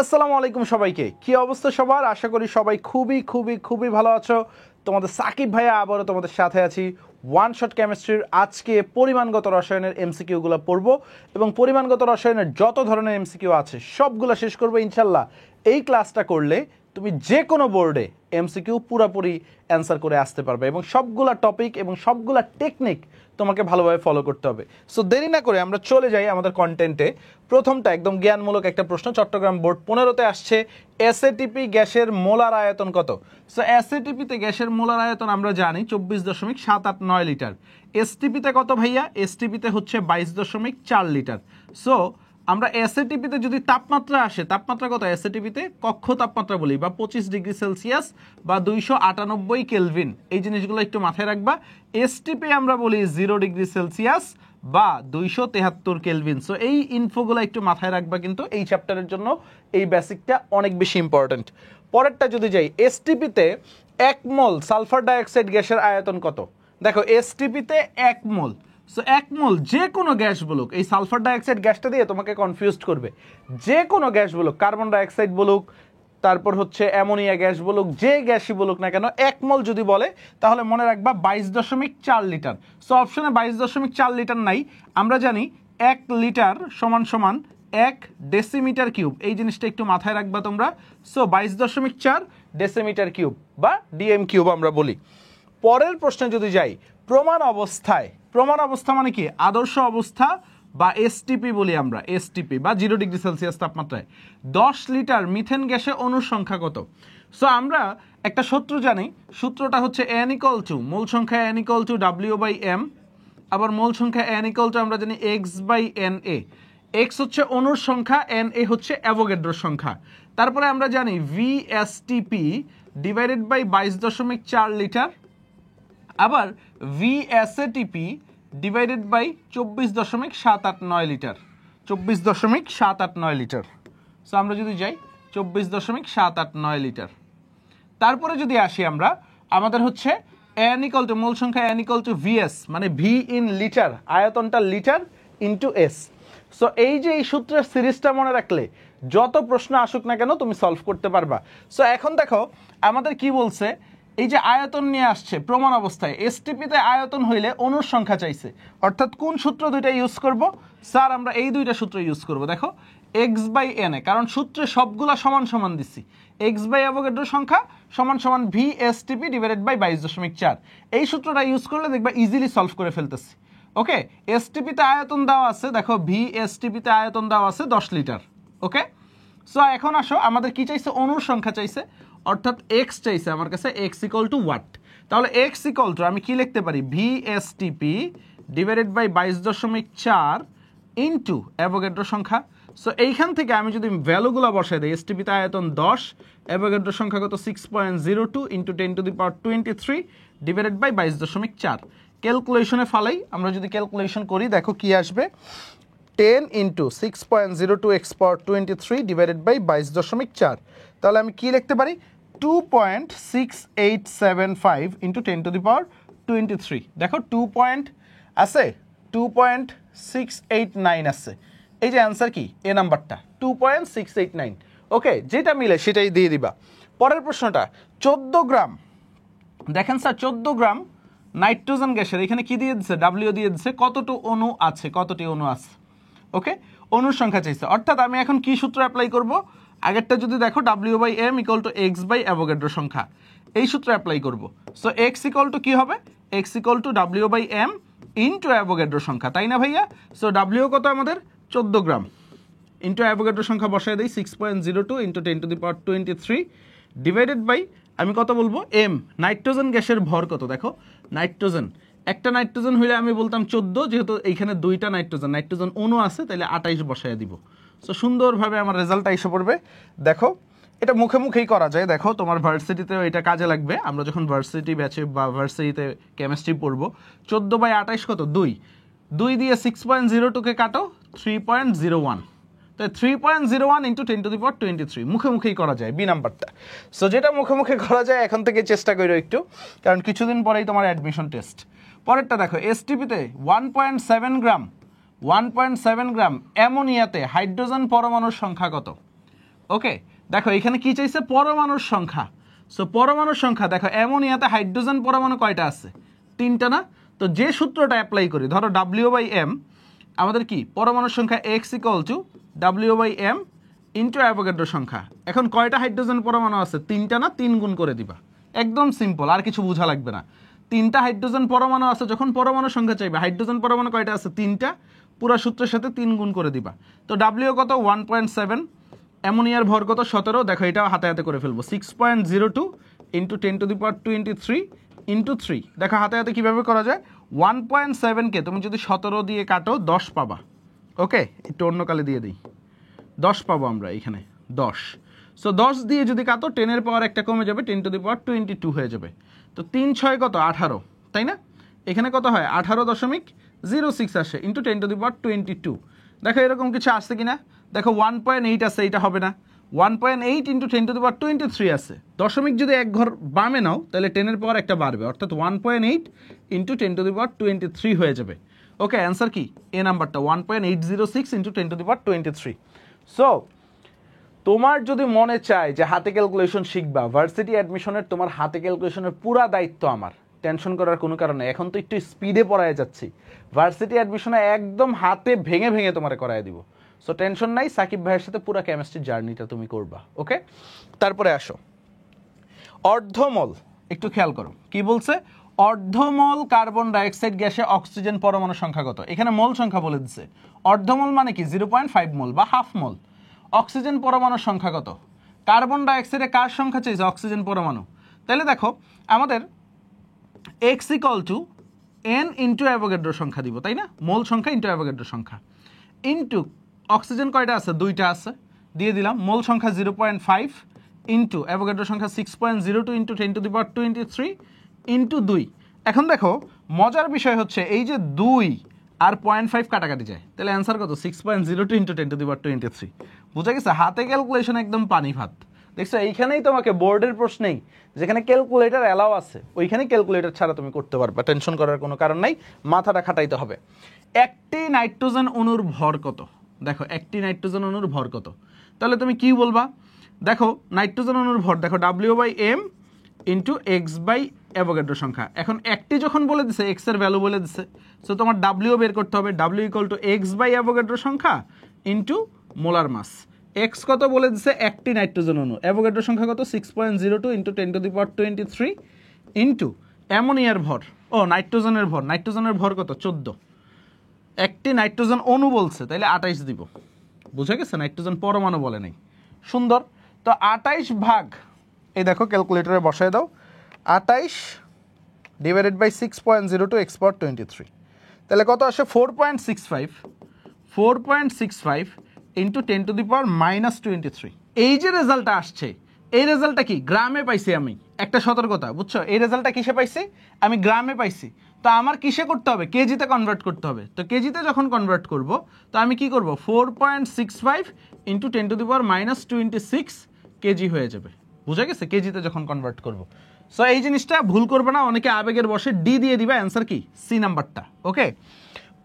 আসসালামু আলাইকুম সবাইকে। কি অবস্থা সবার? আশা করি সবাই খুবই খুবই খুবই ভালো আছো। তোমাদের সাকিব ভাইয়া আবারও তোমাদের সাথে আছি। ওয়ান শট কেমিস্ট্রির আজকে পরিমাণগত রসায়নের এমসিকিউগুলো পড়বো এবং পরিমাণগত রসায়নের যত ধরনের এমসিকিউ আছে সবগুলো শেষ করবো ইনশাল্লাহ। এই ক্লাসটা করলে তুমি যে কোনো বোর্ডে এমসিকিউ পুরোপুরি অ্যান্সার করে আসতে পারবে এবং সবগুলা টপিক এবং সবগুলা টেকনিক তোমাকে ভালোভাবে ফলো করতে হবে। সো দেরি না করে আমরা চলে যাই আমাদের কন্টেন্টে। প্রথমটা একদম জ্ঞানমূলক একটা প্রশ্ন। চট্টগ্রাম বোর্ড 15-তে আসছে, এসএটিপি গ্যাসের মোলার আয়তন কত? সো এসএটিপিতে গ্যাসের মোলার আয়তন আমরা জানি 24.789 লিটার। এসটিপিতে কত ভাইয়া? এসটিপিতে হচ্ছে 22.4 লিটার। সো আমরা এসএটিপিতে যদি তাপমাত্রা আসে, তাপমাত্রা কত এসএটিপিতে? কক্ষ তাপমাত্রা বলি বা 25 ডিগ্রি সেলসিয়াস বা 298 কেলভিন, এই জিনিসগুলো একটু মাথায় রাখবা। এসটিপি আমরা বলি 0 ডিগ্রি সেলসিয়াস বা 273 কেলভিন। সো এই ইনফোগুলো একটু মাথায় রাখবা, কিন্তু এই চ্যাপ্টারের জন্য এই বেসিকটা অনেক বেশি ইম্পর্ট্যান্ট। পরেরটা যদি যাই, এসটিপিতে 1 মোল সালফার ডাইঅক্সাইড গ্যাসের আয়তন কত? দেখো এসটিপিতে 1 মোল, সো 1 মোল যে কোনো গ্যাস বলুক, এই সালফার ডাইঅক্সাইড গ্যাসটা দিয়ে তোমাকে কনফিউজড করবে। যে কোনো গ্যাস বলুক, কার্বন ডাইঅক্সাইড বলুক, তারপর হচ্ছে অ্যামোনিয়া গ্যাস বলুক, যে গ্যাসই বলুক না কেন 1 মোল যদি বলে তাহলে মনে রাখবা 22.4 লিটার। সো অপশনে 22.4 লিটার নাই, আমরা জানি 1 লিটার সমান সমান 1 ডেসিমিটার কিউব। এই জিনিসটা একটু মাথায় রাখবা তোমরা। সো 22.4 ডেসিমিটার কিউব বা ডিএম কিউব আমরা বলি। পরের প্রশ্নে যদি যাই, প্রমাণ অবস্থায়, প্রমাণ অবস্থা মানে কি? আদর্শ অবস্থা বা এসটিপি বলি আমরা, এসটিপি বা 0 ডিগ্রি সেলসিয়াস তাপমাত্রায় 10 লিটার মিথেন গ্যাসে অণুর সংখ্যা কত? সো আমরা একটা সূত্র জানি, সূত্রটা হচ্ছে n = মোল সংখ্যা n = W/m, আবার মোল সংখ্যা n = আমরা জানি x/na। x হচ্ছে অণুর সংখ্যা, na হচ্ছে অ্যাভোগাড্রোর সংখ্যা। তারপরে আমরা জানি VSTP ডিভাইডেড বাই 22.4 লিটার, আবার VSATP divided by 24.789 litre, 24.789 litre. So আমরা যদি যাই 24.789 লিটার। তারপরে যদি আসি আমরা, আমাদের হচ্ছে n = মোল সংখ্যা n = VS, মানে V ইন লিটার, আয়তনটা লিটার ইন্টু S। সো এই যে এই সূত্রের সিরিজটা মনে রাখলে যত প্রশ্ন আসুক না কেন তুমি সলভ করতে পারবা। সো এখন দেখো আমাদের কি বলছে, এই যে আয়তন নিয়ে আসছে প্রমাণ অবস্থায়, এসটিপিতে আয়তন হইলে অণুর সংখ্যা চাইছে, অর্থাৎ কোন সূত্র দুইটা ইউজ করব? স্যার আমরা এই দুইটা সূত্র ইউজ করব। দেখো x/na, কারণ সূত্রে সবগুলা সমান সমান দিচ্ছি, x/অ্যাভোগাড্রোর সংখ্যা সমান সমান VSTP ডিভাইডেড বাই 22.4। এই সূত্রটা ইউজ করলে দেখবা ইজিলি সলভ করে ফেলতেছি। ওকে, এসটিপিতে আয়তন দেওয়া আছে, দেখো VSTPতে আয়তন দেওয়া আছে 10 লিটার। ওকে, সো এখন আসো আমাদের কি চাইছে? অণুর সংখ্যা চাইছে, অর্থাৎ x চাইছে আমার কাছে, x = ওয়াট। তাহলে x = আমি কি লিখতে পারি? VSTP ডিভাইডেড বাই 22.4 ইন্টু অ্যাভোগাড্রোর সংখ্যা। সো এইখান থেকে আমি যদি ভ্যালুগুলো বসাই দিই, এসটিপিতে আয়তন 10, অ্যাভোগাড্রোর সংখ্যা কত? 6.02 ইন্টু 10⁻23 ডিভাইডেড বাই 22.4। ক্যালকুলেশনে ফালাই, আমরা যদি ক্যালকুলেশন করি দেখো কি আসবে, 10 ইন্টু 6.02 x⁻23 ডিভাইডেড বাই 22.4। তাহলে আমি কি লিখতে পারি? 2.6875 ইন্টু 10⁻23। দেখো 2 পয়েন্ট আছে, 2.689 আছে। এই যে অ্যান্সার কি, এ নাম্বারটা 2.689। ওকে, যেটা মিলে সেটাই দিয়ে দিবা। পরের প্রশ্নটা 14 গ্রাম, দেখেন স্যার 14 গ্রাম নাইট্রোজেন গ্যাসের, এখানে কি দিয়ে দিচ্ছে? W দিয়ে দিচ্ছে, কতটি অণু আছে, কতটি অণু আছে। ওকে, অণুর সংখ্যা চাইছে, অর্থাৎ আমি এখন কি সূত্র অ্যাপ্লাই করব? আগেরটা যদি দেখো W/m = x/অ্যাভোগাড্রোর সংখ্যা, এই সূত্র অ্যাপ্লাই করব। সো x = কি হবে? x = W/m ইন্টু অ্যাভোগাড্রোর সংখ্যা, তাই না ভাইয়া? সো W কত আমাদের? 14 গ্রাম ইন্টু অ্যাভোগাড্রোর সংখ্যা বসায় দিই 6.02 ইন্টু 10⁻23 ডিভাইডেড বাই, আমি কত বলবো? m, নাইট্রোজেন গ্যাসের ভর কত? দেখো নাইট্রোজেন, একটা নাইট্রোজেন হইলে আমি বলতাম 14, যেহেতু এইখানে দুইটা নাইট্রোজেন অণু আছে তাহলে 28 বসায় দিব। সো সুন্দরভাবে আমার রেজাল্টটা এসে পড়বে। দেখো এটা মুখে মুখেই করা যায়, দেখো তোমার ভার্সিটিতেও এটা কাজে লাগবে। আমরা যখন ভার্সিটি ব্যাচে বা ভার্সিটিতে কেমিস্ট্রি পড়বো, 14/28 কত? 2, 2 দিয়ে 6.02কে কাটো, 3.01, তাই 3.01 ইন্টু 10⁻23। মুখে মুখেই করা যায় বি নাম্বারটা। সো যেটা মুখে মুখে করা যায় এখন থেকে চেষ্টা করো একটু, কারণ কিছুদিন পরেই তোমার অ্যাডমিশন টেস্ট। পরেরটা দেখো, এসটিপিতে 1.7 গ্রাম, 1.7 গ্রাম অ্যামোনিয়াতে হাইড্রোজেন পরমাণুর সংখ্যা কত? ওকে, দেখো এখানে কি চাইছে, পরমাণুর সংখ্যা। সো পরমাণুর সংখ্যা দেখো, অ্যামোনিয়াতে হাইড্রোজেন পরমাণু কয়টা আছে, 3টা না? তো যে সূত্রটা অ্যাপ্লাই করি, ধরো W/m আমাদের কি পরমাণুর সংখ্যা x = W/m ইন্টু অ্যাভোগাড্রো সংখ্যা। এখন কয়টা হাইড্রোজেন পরমাণু আছে, 3টা না? 3 গুণ করে দিবা, একদম সিম্পল, আর কিছু বোঝা লাগবে না। 3টা হাইড্রোজেন পরমাণু আছে, যখন পরমাণু সংখ্যা চাইবে, হাইড্রোজেন পরমাণু কয়টা আছে, 3টা, পুরো সূত্রের সাথে 3 গুণ করে দিবা। তো W কত, 1.7, অ্যামোনিয়ার ভর কত, 17। দেখো এটাও হাতে হাতে করে ফেলবো, 6.02 ইন্টু 10⁻23 ইন্টু 3। দেখো হাতে হাতে কীভাবে করা যায়, 1.7কে তুমি যদি 17 দিয়ে কাটো 10 পাবা। ওকে, একটু অন্য কালে দিয়ে দিই, 10 পাবো আমরা এখানে, 10। সো 10 দিয়ে যদি কাটো 10-এর পাওয়ার একটা কমে যাবে, 10⁻22 হয়ে যাবে। তো 3 6 কত, 18, তাই না? এখানে কত হয়, 18.06 আসে ইন্টু 10⁻22। দেখো এরকম কিছু আসছে কি না, দেখো 1.8 আছে, এটা হবে না। 1.8 ইন্টু 10⁻23 আছে, দশমিক যদি এক ঘর বামে নাও তাহলে 10-এর পাওয়ার একটা বাড়বে, অর্থাৎ 1.8 ইন্টু 10⁻23 হয়ে যাবে। ওকে, অ্যান্সার কি, এ নাম্বারটা 1.806 ইন্টু 10⁻23। সো তোমার যদি মনে চায় যে হাতে ক্যালকুলেশন শিখবা, ভার্সিটি অ্যাডমিশনের তোমার হাতে ক্যালকুলেশনের পুরা দায়িত্ব আমার, টেনশন করার কোনো কারণে। এখন তো একটু স্পিডে পড়ায় যাচ্ছি, ভার্সিটি অ্যাডমিশনে একদম হাতে ভেঙে ভেঙে তোমার করায় দিব। সো টেনশন নাই, সাকিব ভাইয়ের সাথে পুরো কেমিস্ট্রি জার্নিটা তুমি করবা। ওকে, তারপরে আসো অর্ধমল, একটু খেয়াল করো কি বলছে, অর্ধমল কার্বন ডাইঅক্সাইড গ্যাসে অক্সিজেন পরমাণু সংখ্যা কত। এখানে মোল সংখ্যা বলে দিচ্ছে, অর্ধমল মানে কি 0.5 মোল বা হাফ মোল। অক্সিজেন পরমাণুর সংখ্যা কত, কার্বন ডাইঅক্সাইডে কার সংখ্যা চাইছে, অক্সিজেন পরমাণু। তাহলে দেখো আমাদের x = n ইন্টু অ্যাভোগাড্রো সংখ্যা দিব, তাই না? মোল সংখ্যা ইন্টু অ্যাভোগাড্রো সংখ্যা ইন্টু অক্সিজেন কয়টা আছে, 2টা আছে, দিয়ে দিলাম। মোল সংখ্যা 0.5 ইন্টু অ্যাভোগাড্রো সংখ্যা 6.02 ইন্টু 10⁻23 ইন্টু 2। এখন দেখো মজার বিষয় হচ্ছে এই যে 2 আর 0.5 কাটাকাটি যায়, তাহলে অ্যান্সার কত, 6.02 ইন্টু 10⁻23। বুঝা গেছে, হাতে ক্যালকুলেশন একদম পানি ভাত। দেখছো এইখানেই তোমাকে বোর্ডের প্রশ্নেই যেখানে ক্যালকুলেটর অ্যালাউ আছে, ওইখানে ক্যালকুলেটর ছাড়া তুমি করতে পারবে, টেনশন করার কোনো কারণ নাই, মাথাটা খাটাইতে হবে। একটি নাইট্রোজেন অণুর ভর কত, দেখো একটি নাইট্রোজেন অণুর ভর কত, তাহলে তুমি কি বলবা, দেখো নাইট্রোজেন অণুর ভর দেখো W/m into x by Avogadro সংখ্যা। এখন একটি যখন বলে দিছে, এক্স এর ভ্যালু বলে দিছে, সো তোমার W বের করতে হবে, W = x বাই অ্যাভোগাড্রো সংখ্যা ইন্টু মোলার মাস। এক্স কত বলে দিছে, একটি নাইট্রোজেন অণু, অ্যাভোগাড্রো সংখ্যা কত, 6.02 ইন্টু 10⁻23 ইন্টু অ্যামোনিয়ার ভর, ও নাইট্রোজেনের ভর, নাইট্রোজেনের ভর কত, 14। একটি নাইট্রোজেন অণু বলছে, তাইলে 28 দিব। বুঝা গেছে, নাইট্রোজেন পরমাণু বলে নাই। সুন্দর, তো 28 ভাগ, এই দেখো ক্যালকুলেটরে বসায় দাও, 28 ডিভাইডেড বাই 6.02 x⁻23, তাহলে কত আসে, 4.65 ইন্টু 10⁻23। এই যে রেজাল্টটা আসছে, এই রেজাল্টটা কি গ্রামে পাইছি আমি, একটা সতর্কতা, বুঝছো, এই রেজাল্টটা কিসে পাইছি, আমি গ্রামে পাইছি। তো আমার কিসে করতে হবে, কেজিতে কনভার্ট করতে হবে। তো কেজিতে যখন কনভার্ট করব, তো আমি কি করব, 4.65 ইন্টু 10⁻26 কেজি হয়ে যাবে। বুঝা গেছে, কেজিতে যখন কনভার্ট করব। সো এই জিনিসটা ভুল করবে না, অনেকে আবেগের বসে ডি দিয়ে দিবা, অ্যান্সার কি, সি নাম্বারটা। ওকে,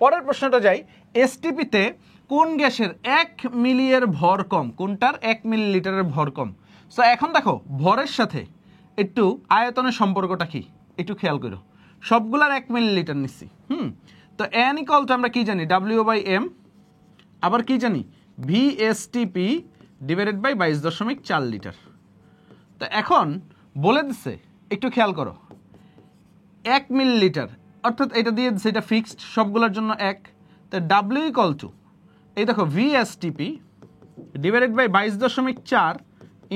পরের প্রশ্নটা যাই, এসটিপিতে কোন গ্যাসের 1 মিলির ভর কম, কোনটার 1 মিলিলিটারের ভর কম। সো এখন দেখো ভরের সাথে একটু আয়তনের সম্পর্কটা কি একটু খেয়াল করো, সবগুলার 1 মিলিলিটার নিচ্ছি। তো n = আমরা কি জানি, W/m, আবার কি জানি, VSTP ডিভাইডেড বাই 22.4 লিটার। তো এখন বলে দিচ্ছে, একটু খেয়াল করো, 1 মিলিলিটার, অর্থাৎ এটা দিয়ে দিচ্ছে, এটা ফিক্সড সবগুলোর জন্য 1। তো W = এই দেখো VSTP ডিভাইডেড বাই 22.4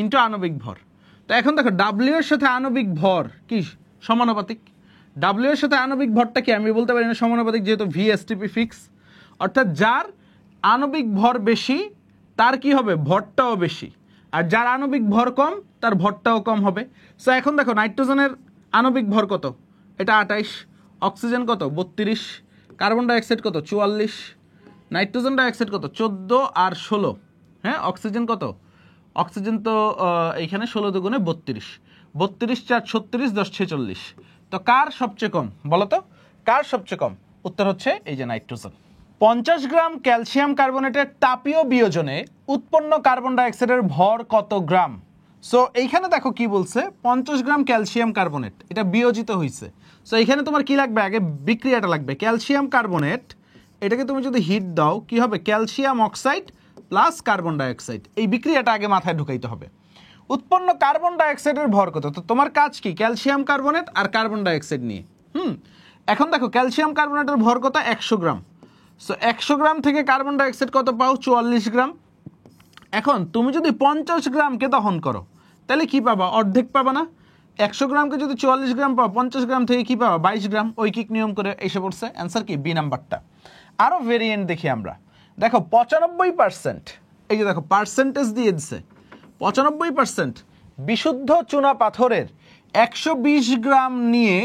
ইন্টু আণবিক ভর। তো এখন দেখো W এর সাথে আণবিক ভর কি সমানুপাতিক, W এর সাথে আণবিক ভরটা কি আমি বলতে পারি না সমানুপাতিক, যেহেতু VSTP ফিক্স, অর্থাৎ যার আণবিক ভর বেশি তার কি হবে, ভরটাও বেশি, আর যার আণবিক ভর কম তার ভরটাও কম হবে। সো এখন দেখো নাইট্রোজেনের আণবিক ভর কত, এটা 28, অক্সিজেন কত 32, কার্বন ডাইঅক্সাইড কত 44, নাইট্রোজেন ডাইঅক্সাইড কত 14 আর 16, হ্যাঁ অক্সিজেন কত, অক্সিজেন তো এইখানে 16 দুগুণে 32, 32 4 36 10 46। তো কার সবচেয়ে কম বলো তো, কার সবচেয়ে কম, উত্তর হচ্ছে এই যে নাইট্রোজেন। 50 গ্রাম ক্যালসিয়াম কার্বনেটের তাপীয় বিয়োজনে উৎপন্ন কার্বন ডাইঅক্সাইডের ভর কত গ্রাম? সো এইখানে দেখো কি বলছে, 50 গ্রাম ক্যালসিয়াম কার্বনেট এটা বিয়োজিত হয়েছে। সো এইখানে তোমার কি লাগবে, আগে বিক্রিয়াটা লাগবে। ক্যালসিয়াম কার্বনেট এটাকে তুমি যদি হিট দাও কি হবে, calcium oxide plus carbon dioxide, এই বিক্রিয়াটা আগে মাথায় ঢুকাইতে হবে। উৎপন্ন কার্বন ডাইঅক্সাইডের ভর কত? তো তোমার কাজ কি, ক্যালসিয়াম কার্বনেট আর কার্বন ডাইঅক্সাইড নিয়ে। এখন দেখো ক্যালসিয়াম কার্বনেটের ভর কত, 100 গ্রাম। সো 100 গ্রাম থেকে কার্বন ডাইঅক্সাইড কত পাও, 44 গ্রাম। এখন তুমি যদি 50 গ্রামকে দহন করো তাহলে কি পাবা, অর্ধেক পাবা না? 100 গ্রামকে যদি 44 গ্রাম পাও, 50 গ্রাম থেকে কি পাবা, 22 গ্রাম। ঐকিক নিয়ম করে এসে পড়ছে অ্যান্সার কি, বি নাম্বারটা। আরও ভেরিয়েন্ট দেখি আমরা। দেখো 95%, এই যে দেখো পার্সেন্টেজ দিয়ে দিচ্ছে 95% বিশুদ্ধ চুনা পাথরের 120 গ্রাম নিয়ে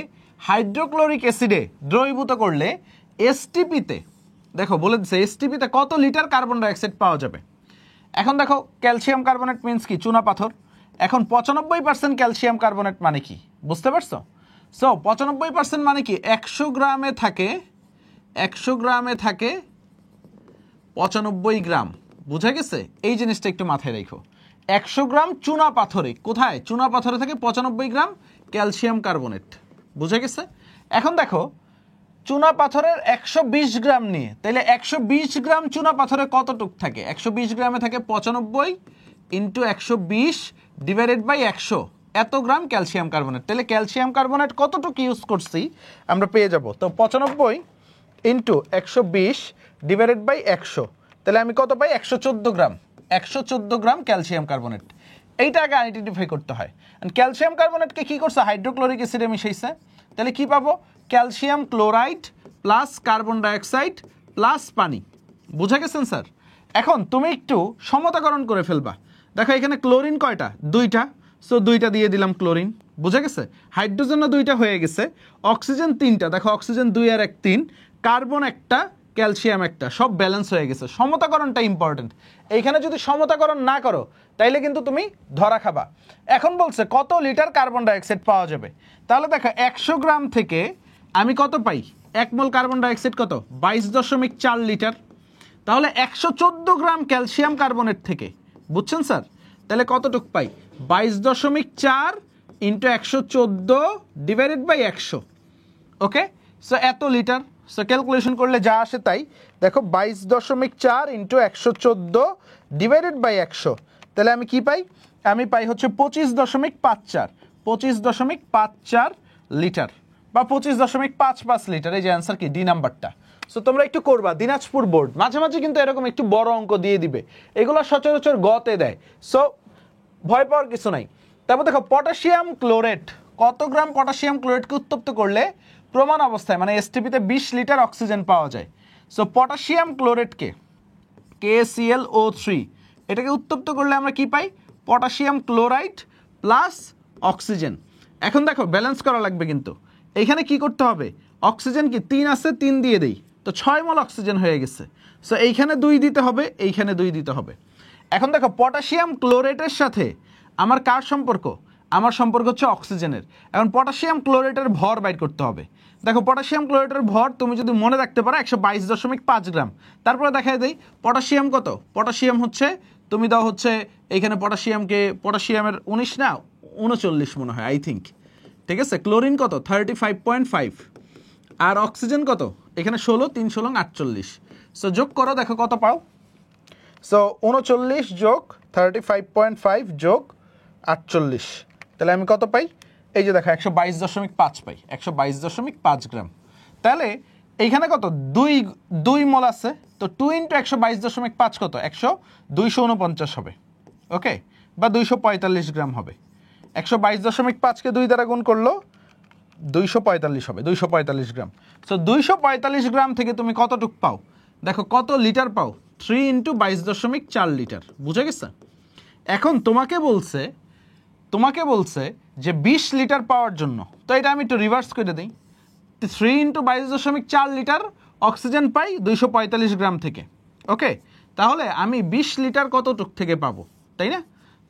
হাইড্রোক্লোরিক অ্যাসিডে দ্রবীভূত করলে এসটিপিতে, দেখো বলে দিচ্ছে এসটিপিতে কত লিটার কার্বন ডাইঅক্সাইড পাওয়া যাবে। এখন দেখো ক্যালসিয়াম কার্বনেট মিন্স কি, চুনা পাথর। এখন 95% ক্যালসিয়াম কার্বনেট মানে কি, বুঝতে পারছো? সো 95% মানে কি, 100 গ্রামে থাকে 95 গ্রাম, বুঝা গেছে? এই জিনিসটা একটু মাথায় রাখো। 100 গ্রাম চুনা পাথরে, কোথায়, চুনা পাথরে থাকে 95 গ্রাম ক্যালসিয়াম কার্বনেট, বুঝা গেছে? এখন দেখো চুনা পাথরের 120 গ্রাম নিয়ে, তাহলে 120 গ্রাম চুনা পাথরে কতটুক থাকে, 120 গ্রামে থাকে 95 ইন্টু 120 ডিভাইডেড বাই 100, এত গ্রাম ক্যালসিয়াম কার্বনেট। তাহলে ক্যালসিয়াম কার্বনেট কতটুকু ইউজ করছি আমরা পেয়ে যাব, তো 95 ইন্টু 120 ডিভাইডেড বাই 100, তাহলে আমি কত পাই, 114 গ্রাম। 114 গ্রাম ক্যালসিয়াম কার্বনেট, এইটা আগে আইডেন্টিফাই করতে হয়। ক্যালসিয়াম কার্বনেটকে কি করছে, হাইড্রোক্লোরিক অ্যাসিডে মিশাইছে, তাহলে কি পাবো, calcium chloride plus carbon dioxide plus পানি, বুঝা গেছেন স্যার? এখন তুমি একটু সমতাকরণ করে ফেলবা। দেখো এখানে ক্লোরিন কয়টা, 2টা, সো 2টা দিয়ে দিলাম ক্লোরিন, বুঝা গেছে? হাইড্রোজেনও 2টা হয়ে গেছে, অক্সিজেন 3টা, দেখো অক্সিজেন 2 আর 1 3, কার্বন 1টা, ক্যালসিয়াম 1টা, সব ব্যালেন্স হয়ে গেছে। সমতাকরণটা ইম্পর্টেন্ট। এইখানে যদি সমতাকরণ না করো তাইলে কিন্তু তুমি ধরা খাবা। এখন বলছে কত লিটার কার্বন ডাইঅক্সাইড পাওয়া যাবে, তাহলে দেখো 100 গ্রাম থেকে আমি কত পাই, 1 মোল কার্বন ডাইঅক্সাইড কত, 22.4 লিটার। তাহলে 114 গ্রাম ক্যালসিয়াম কার্বনেট থেকে, বুঝছেন স্যার? তাহলে কতটুক পাই, 22.4 into 114 divided by 100, okay? So এত লিটার। সো ক্যালকুলেশন করলে যা আসে তাই, দেখো 22.4 ইন্টু 114 ডিভাইডেড বাই 100, তাহলে আমি কি পাই, আমি পাই হচ্ছে 25.54 লিটার বা 25.55 লিটার। এই যে অ্যান্সার কি, ডি নাম্বারটা। সো তোমরা একটু করবা, দিনাজপুর বোর্ড মাঝে মাঝে কিন্তু এরকম একটু বড় অঙ্ক দিয়ে দিবে, এগুলো সচরাচর গতে দেয়। সো ভয় পাওয়ার কিছু নাই। তারপর দেখো পটাশিয়াম ক্লোরেট, কত গ্রাম পটাশিয়াম ক্লোরেটকে উত্তপ্ত করলে প্রমাণ অবস্থায় মানে এসটিপিতে 20 লিটার অক্সিজেন পাওয়া যায়। সো পটাশিয়াম ক্লোরেটকে KClO3 এটাকে উত্তপ্ত করলে আমরা কি পাই, পটাশিয়াম ক্লোরাইড প্লাস অক্সিজেন। এখন দেখো ব্যালেন্স করা লাগবে, কিন্তু এইখানে কি করতে হবে, অক্সিজেন কি 3 আছে, 3 দিয়ে দেই, তো 6 মোল অক্সিজেন হয়ে গেছে। সো এইখানে 2 দিতে হবে, এইখানে 2 দিতে হবে। এখন দেখো পটাশিয়াম ক্লোরেটের সাথে আমার কার সম্পর্ক, আমার সম্পর্ক হচ্ছে অক্সিজেনের। এখন পটাশিয়াম ক্লোরেটের ভর বাইর করতে হবে। দেখো পটাশিয়াম ক্লোরেটের ভর তুমি যদি মনে রাখতে পারো 122.5 গ্রাম। তারপরে দেখাই দেই পটাশিয়াম কত, পটাশিয়াম হচ্ছে তুমি দাও হচ্ছে এইখানে পটাশিয়ামকে, পটাশিয়ামের 19 না 39 মনে হয়, আই থিঙ্ক, ঠিক আছে? ক্লোরিন কত, 35.5, আর অক্সিজেন কত, এখানে 16, 3 16 48। সো যোগ করো, দেখো কত পাও। সো 39 যোগ 35.5 যোগ 48, তাহলে আমি কত পাই, এই যে দেখো 122.5 পাই, 122.5 গ্রাম। তাহলে এইখানে কত, 2 মোল আছে, তো 2 ইন্টু 122.5 কত, 249 হবে, ওকে, বা 245 গ্রাম হবে। 122.5কে 2 দ্বারা গুণ করলো 245 হবে, 245 গ্রাম। সো 245 গ্রাম থেকে তুমি কতটুক পাও, দেখো কত লিটার পাও, 3 ইন্টু 22.4 লিটার, বুঝে গেছে? এখন তোমাকে বলছে যে 20 লিটার পাওয়ার জন্য, তো এটা আমি একটু রিভার্স করে দিই, 3 ইন্টু 22.4 লিটার অক্সিজেন পাই 245 গ্রাম থেকে, ওকে? তাহলে আমি 20 লিটার কতটুক থেকে পাবো, তাই না?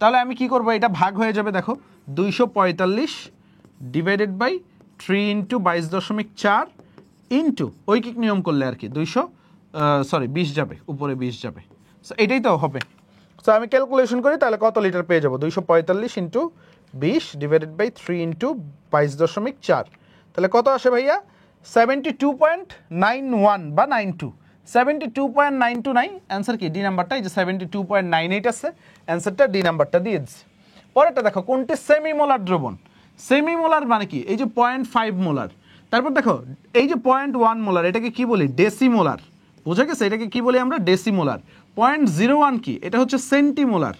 তাহলে আমি কি করবো, এটা ভাগ হয়ে যাবে, দেখো 245 ডিভাইডেড বাই 3 ইন্টু 22.4 ইন্টু ঐকিক নিয়ম করলে আর কি সরি 20 যাবে, উপরে 20 যাবে। সো এটাই তো হবে। সো আমি ক্যালকুলেশন করি, তাহলে কত লিটার পেয়ে যাবো? 245 ইন্টু 20 ডিভাইডেড বাই 3 ইন্টু 22.4, তাহলে কত আসে ভাইয়া? 72.91 বা 92, 72.929। অ্যান্সার কি? ডি নাম্বারটা। এই যে 72.98 আছে, অ্যান্সারটা ডি নাম্বারটা দিয়ে দিচ্ছে। পরেরটা দেখো, কোনটি সেমিমোলার দ্রবণ? সেমিমোলার মানে কি? এই যে 0.5 মোলার। তারপর দেখো এই যে 0.1 মোলার, এটাকে কি বলি? ডেসিমোলার। বুঝে গেছে? এটাকে কি বলি আমরা? ডেসিমোলার। 0.01 কি? এটা হচ্ছে সেন্টিমোলার।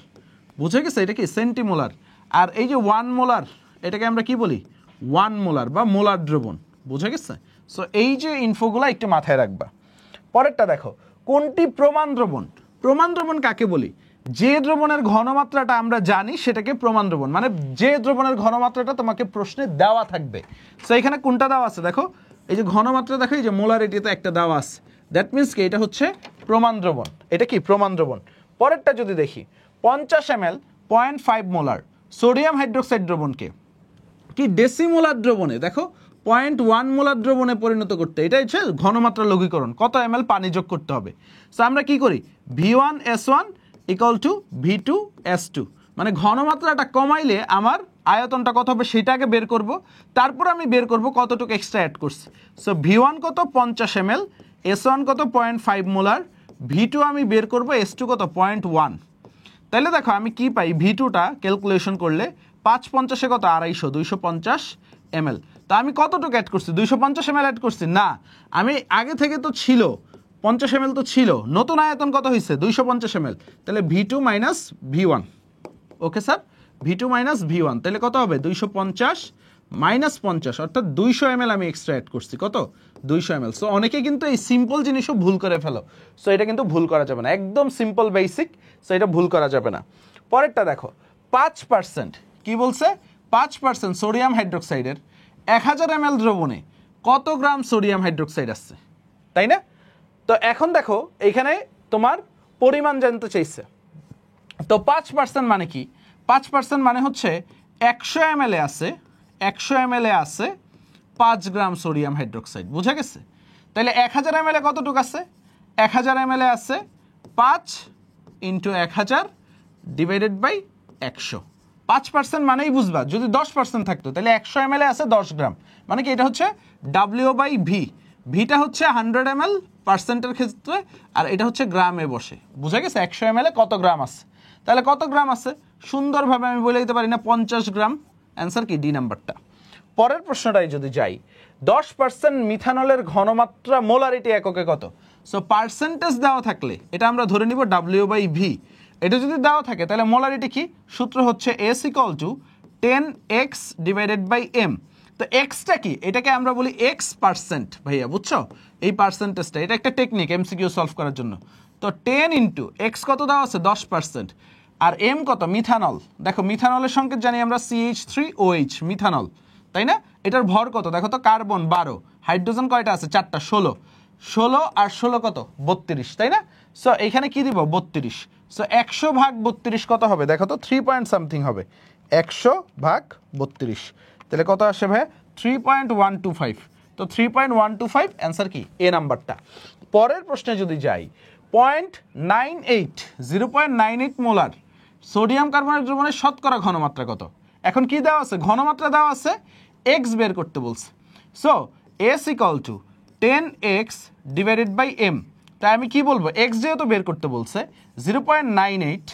বুঝে গেছে? এটা কি? সেন্টিমোলার। আর এই যে 1 মোলার, এটাকে আমরা কি বলি? 1 মোলার বা মোলার দ্রবণ। বুঝে গেছে? সো এই যে ইনফোগুলো একটু মাথায় রাখবা। পরেরটা দেখো, কোনটি প্রমাণ দ্রবণ? প্রমাণ দ্রবণ কাকে বলি? যে দ্রবণের ঘনমাত্রাটা আমরা জানি সেটাকে প্রমাণ দ্রবণ, মানে যে দ্রবণের ঘনমাত্রাটা তোমাকে প্রশ্নে দেওয়া থাকবে। সো এখানে কোনটা দেওয়া আছে দেখো, এই যে ঘনমাত্রা দেখো, এই যে মোলারিটিতে একটা দেওয়া আছে, দ্যাট মিনস কি এটা হচ্ছে প্রমাণ দ্রবণ। এটা কি? প্রমাণ দ্রবণ। পরেরটা যদি দেখি, 50 ml 0.5 মোলার সোডিয়াম হাইড্রোক্সাইড দ্রবণকে কি ডেসিমোলার দ্রবণে দেখো 0.1 মোলার দ্রবণে পরিণত করতে, এটা হচ্ছে ঘনমাত্রা লঘুকরণ। কত ml পানি যোগ করতে হবে? সো আমরা কি করি? V1S1 ইকুয়াল টু V2S2, মানে ঘনমাত্রাটা কমাইলে আমার আয়তনটা কত হবে সেটাকে বের করব, তারপর আমি বের করব কতটুকু এক্সট্রা অ্যাড করছি। সো V1 কত? 50 ml, S1 কত? 0.5 মোলার, V2 আমি বের করব, S2 কত? 0.1। তাহলে দেখো আমি কি পাই? V2টা ক্যালকুলেশন করলে 5×50 কত? 250, 250 ml। তা আমি কতটুকু অ্যাড করছি? 250 ml অ্যাড করছি না, আমি আগে থেকে তো ছিল 50 ml তো ছিল, নতুন আয়তন কত হয়েছে? 250 ml। তাহলে V2 minus V1। Okay sir, V2 minus V1, তাহলে কত হবে? 250 মাইনাস 50, অর্থাৎ 200 ml আমি এক্সট্রা অ্যাড করছি। কত? 200 ml। সো অনেকে কিন্তু এই সিম্পল জিনিসও ভুল করে ফেলো। সো এটা কিন্তু ভুল করা যাবে না, একদম সিম্পল বেসিক। সো এটা ভুল করা যাবে না। পরেরটা দেখো, 5%, কি বলছে? 5% সোডিয়াম হাইড্রোক্সাইডের 1000 ml দ্রবণে কত গ্রাম সোডিয়াম হাইড্রোক্সাইড আসছে, তাই না? তো এখন দেখো এইখানে তোমার পরিমাণ জানতে চাইছে। তো 5% মানে কি? 5% মানে হচ্ছে 100 ml আছে, 100 ml আছে 5 গ্রাম সোডিয়াম হাইড্রোক্সাইড। বুঝা গেছে? তাহলে 1000 ml কতটুকু আছে? 1000 ml আছে 5 ইন্টু 1000 ডিভাইডেড বাই 100। 5% মানেই বুঝবা, যদি 10% থাকতো তাহলে 100 ml আছে 10 গ্রাম, মানে কি এটা হচ্ছে W/V। ভিটা হচ্ছে 100 ml পার্সেন্টের ক্ষেত্রে, আর এটা হচ্ছে গ্রামে বসে। বুঝা গেছে? 100 ml কত গ্রাম আছে, তাহলে কত গ্রাম আছে সুন্দরভাবে আমি বলে দিতে পারি না? 50 গ্রাম। অ্যান্সার কি? ডি নাম্বারটা। পরের প্রশ্নটাই যদি যাই, 10% মিথানলের ঘনমাত্রা মোলারিটি এককে কত? সো পার্সেন্টেজ দেওয়া থাকলে এটা আমরা ধরে নিব W/V। এটা যদি দেওয়া থাকে তাহলে মোলারিটি কি? সূত্র হচ্ছে S equal to 10x divided by m। তো এক্সটা কি? এটাকে আমরা বলি X%, ভাইয়া বুঝছো? এই পার্সেন্টেজটা, এটা একটা টেকনিক MCQ সলভ করার জন্য। তো 10 ইন্টু x কত দেওয়া আছে? 10%। আর m কত? মিথানল। দেখো মিথানলের সংকেত জানি আমরা CH3OH, মিথানল, তাই না? এটার ভর কত দেখো তো? কার্বন 12, হাইড্রোজেন কয়টা আছে? 4টা, 16। 16 আর 16 কত? 32, তাই না? সো এখানে কি দিব? 32। সো 100/32 কত হবে দেখো তো? 3 পয়েন্ট সামথিং হবে। 100/32, তাহলে কত আসে ভাই? 3.125। তো 3.125 অ্যান্সার কি? এ নাম্বারটা। পরের প্রশ্নে যদি যাই, 0.98 মোলার সোডিয়াম কার্বনেট দ্রবণের শতকরা ঘনমাত্রা কত? এখন কি দেওয়া আছে? ঘনমাত্রা দেওয়া আছে, এক্স বের করতে বলছে। So S equal to 10x divided by m। তাই আমি কি বলবো? এক্স যেহেতু বের করতে বলছে, 0.98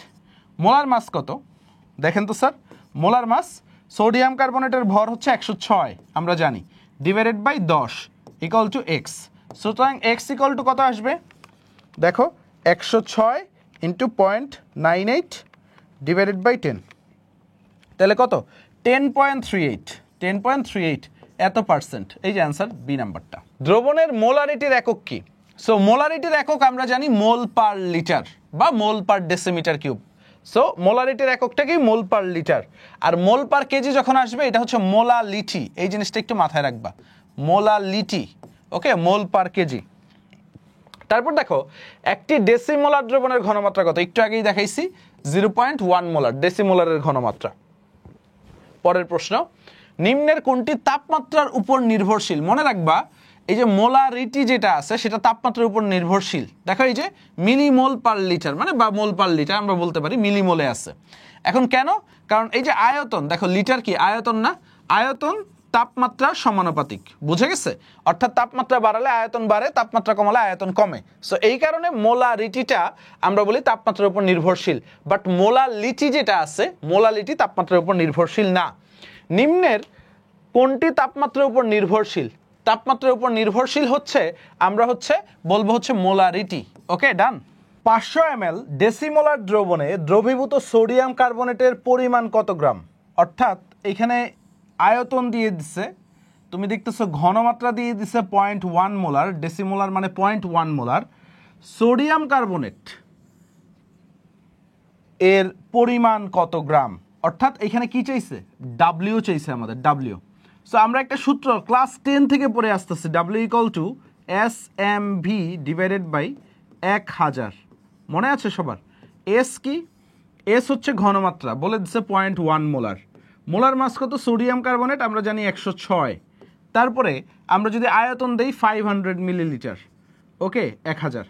মোলার মাস কত দেখেন তো স্যার? মোলার মাস সোডিয়াম কার্বনেটের ভর হচ্ছে 106 আমরা জানি, divided by 10 equal to x. সুতরাং এক্স ইকুয়াল টু কত আসবে দেখো? 106 ইন্টু 0.98 ডিভাইডেড বাই 10, তাহলে কত? 10.38, 10.38 এত পার্সেন্ট। এই যে অ্যান্সার বি নাম্বারটা। দ্রবণের মোলারিটির একক কি? সো মোলারিটির একক আমরা জানি মোল পার লিটার বা মোল পার ডেসিমিটার কিউব। সো মোলারিটির এককটা কি? মোল পার লিটার। আর মোল পার কেজি যখন আসবে এটা হচ্ছে মোলালিটি। এই জিনিসটা একটু মাথায় রাখবা, মোলালিটি। ওকে, মোল পার কেজি। তারপর দেখো একটি ডেসিমোলার দ্রবণের ঘনমাত্রা কত? একটু আগেই দেখাইছি 0.1 মোলার ডেসিমোলারের ঘনমাত্রা। পরের প্রশ্ন, নিম্নের কোনটি তাপমাত্রার উপর নির্ভরশীল? মনে রাখবা এই যে মোলারিটি যেটা আছে সেটা তাপমাত্রার উপর নির্ভরশীল। দেখো এই যে মিলিমোল পার লিটার মানে বা মোল পার লিটার আমরা বলতে পারি মিলিমোলে আছে। এখন কেন? কারণ এই যে আয়তন, দেখো লিটার কি আয়তন না? আয়তন তাপমাত্রার সমানুপাতিক, বুঝে গেছে? অর্থাৎ তাপমাত্রা বাড়ালে আয়তন বাড়ে, তাপমাত্রা কমালে আয়তন কমে। সো এই কারণে মোলারিটিটা আমরা বলি তাপমাত্রার উপর নির্ভরশীল। বাট মোলালিটি যেটা আছে, মোলালিটি তাপমাত্রার উপর নির্ভরশীল না। নিম্নের কোনটি তাপমাত্রার উপর নির্ভরশীল? তাপমাত্রার উপর নির্ভরশীল হচ্ছে আমরা বলবো মোলারিটি। ওকে, ডান। 500 ml ডেসিমোলার দ্রবণে দ্রবীভূত সোডিয়াম কার্বনেটের পরিমাণ কত গ্রাম? অর্থাৎ এখানে আয়তন দিয়ে দিচ্ছে, তুমি দেখতেছো ঘনমাত্রা দিয়ে দিচ্ছে 0.1 মোলার, ডেসিমোলার মানে 0.1 মোলার। সোডিয়াম কার্বনেট এর পরিমাণ কত গ্রাম? অর্থাৎ এখানে কি চাইছে? ডাব্লিউ চাইছে আমাদের, ডাব্লিউ। সো আমরা একটা সূত্র ক্লাস 10 থেকে পড়ে আসতেছি, W equal to SMV divided by 1000। মনে আছে সবার? এস কি? এস হচ্ছে ঘনমাত্রা, বলে দিচ্ছে 0.1 মোলার। মোলার মাস কত? সোডিয়াম কার্বনেট আমরা জানি 106। তারপরে আমরা যদি আয়তন দেই 500 মিলিলিটার, ওকে, 1000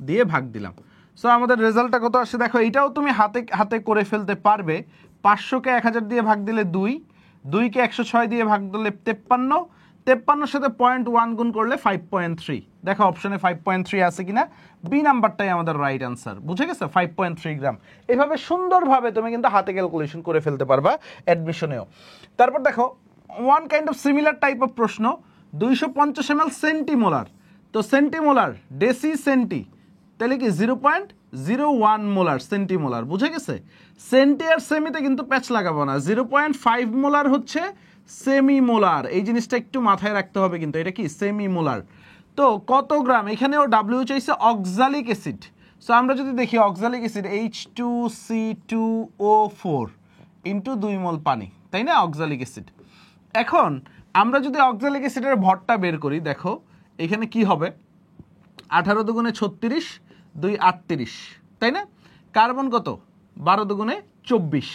দিয়ে ভাগ দিলাম। সো আমাদের রেজাল্টটা কত আসে দেখো। এইটাও তুমি হাতে হাতে করে ফেলতে পারবে। 500কে 1000 দিয়ে ভাগ দিলে 2, 2কে 106 দিয়ে ভাগ দিলে 53, 53 সাথে 0.1 গুণ করলে 5.3। দেখো অপশনে 5.3 আছে কিনা। বি নাম্বারটাই আমাদের রাইট আনসার, বুঝে গেছে? 5.3 গ্রাম। এভাবে সুন্দরভাবে তুমি কিন্তু হাতে ক্যালকুলেশন করে ফেলতে পারবা অ্যাডমিশনেও। তারপর দেখো one kind of similar type of প্রশ্ন, 250 ml সেন্টিমোলার। তো সেন্টিমোলার ডেসি সেন্টি, তাহলে কি 0.01 মোলার সেন্টিমোলার, বুঝে গেছে? সেন্টি আর সেমিতে কিন্তু প্যাচ লাগাবো না। 0.5 মোলার হচ্ছে সেমি মোলার, এই জিনিসটা একটু মাথায় রাখতে হবে কিন্তু, এটা কি সেমি মোলার। তো কত গ্রাম? এখানেও ডাব্লিউ চাইছে অক্সালিক অ্যাসিড। সো আমরা যদি দেখি অক্সালিক অ্যাসিড H2C2O4 ইন্টু 2 মোল পানি, তাই না? Oxalic acid. এখন আমরা যদি অক্সালিক অ্যাসিডের ভরটা বের করি, দেখো এখানে কি হবে? 18 দুগুণে 36, 2 38, তাই না? কার্বন কত? 12 দুগুণে 24,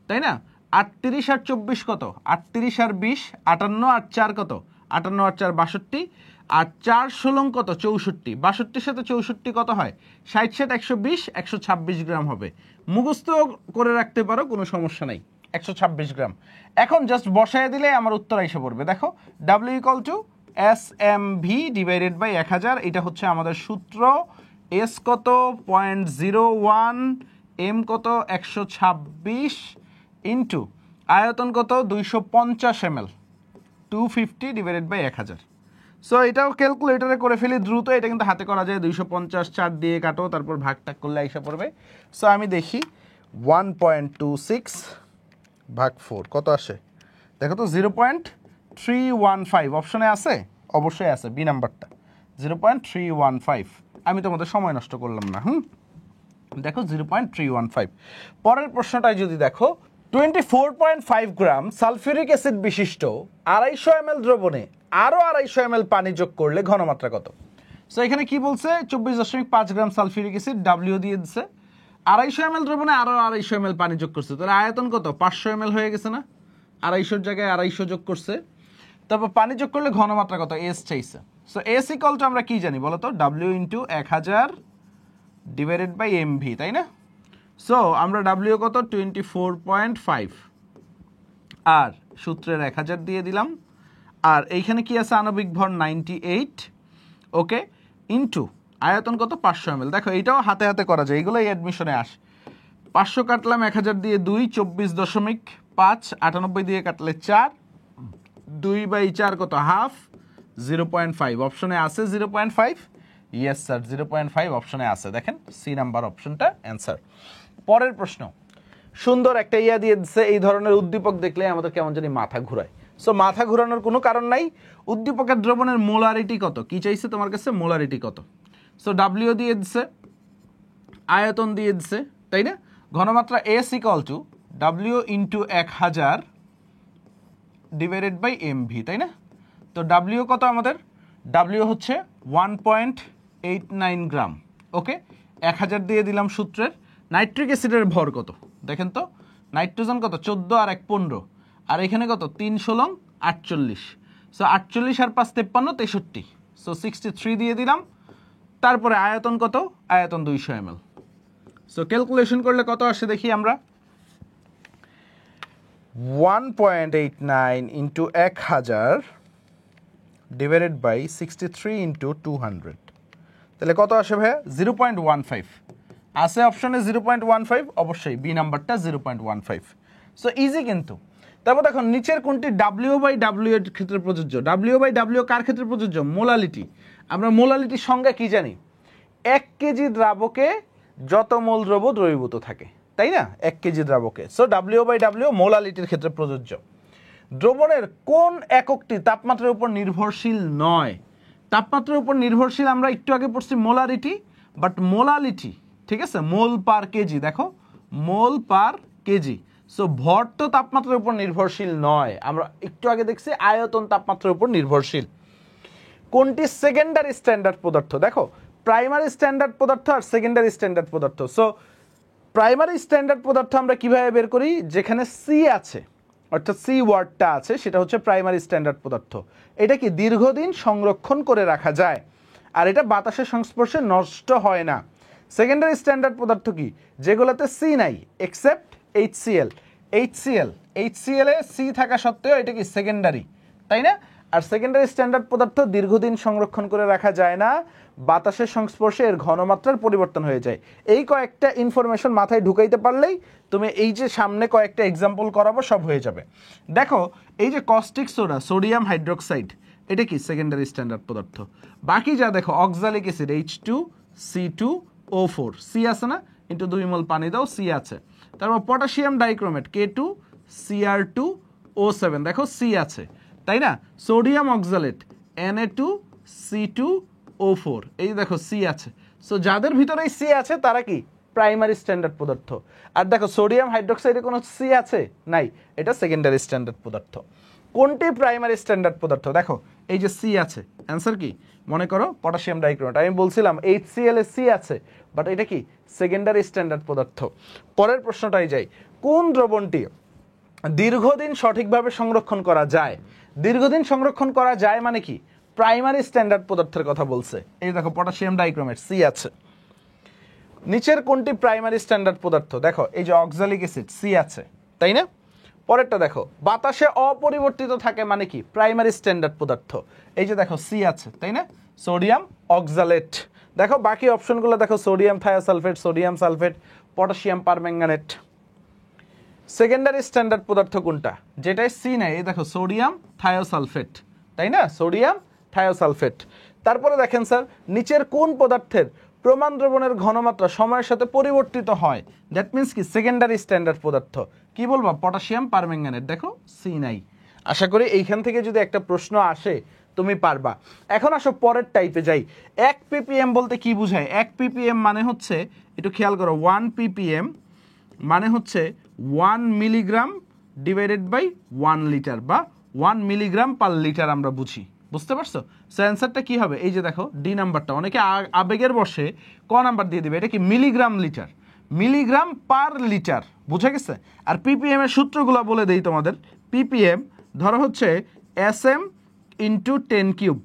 তাই না? 38 আর 24 কত? 38 আর 20, 58 আর 4 কত? 58 আর 4 62, আর 4 16 কত? 64। 62 সাথে 64 কত হয়? 60 7 120, 126 গ্রাম হবে। মুখস্থ করে রাখতে পারো, কোনো সমস্যা নাই। 126 গ্রাম। এখন জাস্ট বসায় দিলে আমার উত্তর এসে পড়বে। দেখো W equal to SMV divided by 1000, এটা হচ্ছে আমাদের সূত্র। এস কত? 0.01, এম কত? 126 ইন্টু আয়তন কত? 250 ml, 250 ডিভাইডেড বাই 1000। সো এটাও ক্যালকুলেটরে করে ফেলি দ্রুত, এটা কিন্তু হাতে করা যায়। 250 4 দিয়ে কাটো, তারপর ভাগটাগ করলে আইসা পড়বে। সো আমি দেখি 1.26 ভাগ 4 কত আসে? দেখো তো 0.315 অপশনে আছে, অবশ্যই আছে বি নাম্বারটা 0.315। আমি তোমাদের সময় নষ্ট করলাম না। দেখো 0.315। পরের প্রশ্নটায় যদি দেখো 24.5 গ্রাম সালফিউরিক অ্যাসিড বিশিষ্ট 250 ml দ্রবণে আরও 250 ml পানি যোগ করলে ঘনমাত্রা কত? সো এখানে কি বলছে? 24.5 গ্রাম সালফিউরিক অ্যাসিড, ডাব্লিউ দিয়ে দিচ্ছে। 250 ml দ্রবণে আরও 250 ml পানি যোগ করছে, তাহলে আয়তন কত? 500 ml হয়ে গেছে না? 250 জায়গায় 250 যোগ করছে। তারপর পানি যোগ করলে ঘনমাত্রা কত? এস চাইছে। সো এস ইকুয়াল টু আমরা কি জানি বলো তো? W into 1000 divided by M V, তাই না? সো আমরা ডাব্লিউ কত? 24.5, আর সূত্রের 1000 দিয়ে দিলাম। আর এইখানে কি আছে? আণবিক ভর 98, ওকে, ইন্টু আয়তন কত? 500 ml। দেখো এইটাও হাতে হাতে করা যায়, এইগুলোই অ্যাডমিশনে আসে। 500 কাটলাম 1000 দিয়ে 2, 24.5, 98 দিয়ে কাটলে 4, 2/4 কত? হাফ, 0.5 অপশনে আছে 0.5। ইয়েস স্যার, 0.5 অপশনে আছে। দেখেন সি নাম্বার অপশনটা অ্যান্সার। পরের প্রশ্ন সুন্দর একটা ইয়া দিয়ে দিচ্ছে। এই ধরনের উদ্দীপক দেখলে আমাদের কেমন জানি মাথা ঘুরায়। সো মাথা ঘুরানোর কোনো কারণ নাই। উদ্দীপকের দ্রবণের মোলারিটি কত? কি চাইছে তোমার কাছে? মোলারিটি কত? সো ডাব্লিউ দিয়ে দিচ্ছে, আয়তন দিয়ে দিচ্ছে, তাই না? ঘনমাত্রা S equal to W into 1000 divided by M V, তাই না? তো ডাব্লিউ কত আমাদের? ডাব্লিউ হচ্ছে 1.89 গ্রাম, ওকে। 1000 দিয়ে দিলাম সূত্রের। নাইট্রিক অ্যাসিডের ভর কত দেখেন তো? নাইট্রোজেন কত? 14 আর 1 15, আর এখানে কত? 3 16 48। সো 48 আর 5 53 63, সো 63 দিয়ে দিলাম। তারপরে আয়তন কত? আয়তন 200 ml। সো ক্যালকুলেশন করলে কত আসে দেখি আমরা। 1.89 ইন্টু 1000 ডিভাইডেড বাই 63 ইন্টু 200, তাহলে কত আসে ভাইয়া? 0.15 আছে অপশনে। 0.15 অবশ্যই বি নাম্বারটা 0.15। সো ইজি কিন্তু। তারপর দেখো নিচের কোনটি W/W এর ক্ষেত্রে প্রযোজ্য? W/W কার ক্ষেত্রে প্রযোজ্য? মোলালিটি। আমরা মোলালিটির সংজ্ঞা কি জানি? 1 কেজি দ্রাবকে যত মোল দ্রব্য দ্রবীভূত থাকে, তাই না? 1 কেজি দ্রাবকে। সো W/W মোলালিটির ক্ষেত্রে প্রযোজ্য। দ্রবণের কোন এককটি তাপমাত্রার উপর নির্ভরশীল নয়? তাপমাত্রার উপর নির্ভরশীল আমরা একটু আগে পড়ছি মোলারিটি, বাট মোলালিটি, ঠিক আছে, মোল পার কেজি। দেখো মোল পার কেজি। সো ভর তো তাপমাত্রার উপর নির্ভরশীল নয়, আমরা একটু আগে দেখছি আয়তন তাপমাত্রার উপর নির্ভরশীল। কোনটি সেকেন্ডারি স্ট্যান্ডার্ড পদার্থ? দেখো প্রাইমারি স্ট্যান্ডার্ড পদার্থ আর সেকেন্ডারি স্ট্যান্ডার্ড পদার্থ। সো প্রাইমারি স্ট্যান্ডার্ড পদার্থ আমরা কিভাবে বের করি? যেখানে সি আছে, অর্থাৎ সি ওয়ার্ডটা আছে, সেটা হচ্ছে প্রাইমারি স্ট্যান্ডার্ড পদার্থ। এটা কি দীর্ঘদিন সংরক্ষণ করে রাখা যায়, আর এটা বাতাসের সংস্পর্শে নষ্ট হয় না। সেকেন্ডারি স্ট্যান্ডার্ড পদার্থ কি? যেগুলোতে সি নাই, এক্সেপ্ট HCl। HCl এ সি থাকা সত্ত্বেও এটা কি সেকেন্ডারি, তাই না? আর সেকেন্ডারি স্ট্যান্ডার্ড পদার্থ দীর্ঘদিন সংরক্ষণ করে রাখা যায় না, বাতাসের সংস্পর্শে এর ঘনমাত্রার পরিবর্তন হয়ে যায়। এই কয়েকটা ইনফরমেশন মাথায় ঢুকাইতে পারলেই তুমি এই যে সামনে কয়েকটা এক্সাম্পল করাবো সব হয়ে যাবে। দেখো এই যে কস্টিক সোডা, সোডিয়াম হাইড্রোক্সাইড, এটা কি সেকেন্ডারি স্ট্যান্ডার্ড পদার্থ। বাকি যা দেখো অক্সালিক অ্যাসিড H2C2O4, সি আছে না, ইন্টু 2 মোল পানি দাও, সি আছে। তারপর পটাশিয়াম ডাইক্রোমেট K2Cr2O7, দেখো সি আছে, তাই না? সোডিয়াম অক্সালেট Na2C2O4, এই দেখো সি আছে। সো যাদের ভিতরে সি আছে তারা কি প্রাইমারি স্ট্যান্ডার্ড পদার্থ। আর দেখো সোডিয়াম হাইড্রোক্সাইডে কোনো সি আছে? নাই, এটা সেকেন্ডারি স্ট্যান্ডার্ড পদার্থ। কোনটি প্রাইমারি স্ট্যান্ডার্ড পদার্থ? দেখো এই যে সি আছে, অ্যান্সার কি? মনে করো পটাশিয়াম ডাইক্রোমেট। আমি বলছিলাম HCl এ সি আছে, বাট এটা কি সেকেন্ডারি স্ট্যান্ডার্ড পদার্থ। পরের প্রশ্নটাই যাই। কোন দ্রবণটি দীর্ঘদিন সঠিকভাবে সংরক্ষণ করা যায়? দীর্ঘদিন সংরক্ষণ করা যায় মানে কি? প্রাইমারি স্ট্যান্ডার্ড পদার্থের কথা বলছে। এই দেখো পটাশিয়াম ডাইক্রোমেট, সি আছে। নিচের কোনটি প্রাইমারি স্ট্যান্ডার্ড পদার্থ? দেখো এই যে অক্সালিক অ্যাসিড, সি আছে, তাই না? পরেরটা দেখো বাতাসে অপরিবর্তিত থাকে মানে কি? প্রাইমারি স্ট্যান্ডার্ড পদার্থ। এই যে দেখো সি আছে, তাই না? Sodium oxalate. দেখো বাকি অপশনগুলো দেখো, sodium thiosulphate, sodium sulphate, potassium permanganate. Secondary standard পদার্থ কোনটা? যেটাই সি নাই, এই দেখো সোডিয়াম থায়োসালফেট, তাই না? Sodium thiosulphate. তারপরে দেখেন স্যার, নিচের কোন পদার্থের প্রমাণ দ্রবণের ঘনমাত্রা সময়ের সাথে পরিবর্তিত হয়? দ্যাট মিন্স কি সেকেন্ডারি স্ট্যান্ডার্ড পদার্থ। কি বলবো? Potassium permanganate. দেখো সি নাই। আশা করি এইখান থেকে যদি একটা প্রশ্ন আসে তুমি পারবা। এখন আসো পরের টাইপে যাই। 1 ppm বলতে কি বোঝায়? 1 ppm মানে হচ্ছে, একটু খেয়াল করো, 1 ppm মানে হচ্ছে 1 মিলিগ্রাম ডিভাইডেড বাই 1 লিটার, বা 1 মিলিগ্রাম পার লিটার আমরা বুঝি। বুঝতে পারছো? সো অ্যান্সারটা কি হবে? এই যে দেখো ডি নাম্বারটা। অনেকে আবেগের বসে ক নাম্বার দিয়ে দিবে, এটা কি milligram litre, milligram per litre. বুঝে গেছে? আর ppm এর সূত্রগুলো বলে দেই তোমাদের। ppm ধরো হচ্ছে SM ইন্টু 10 কিউব।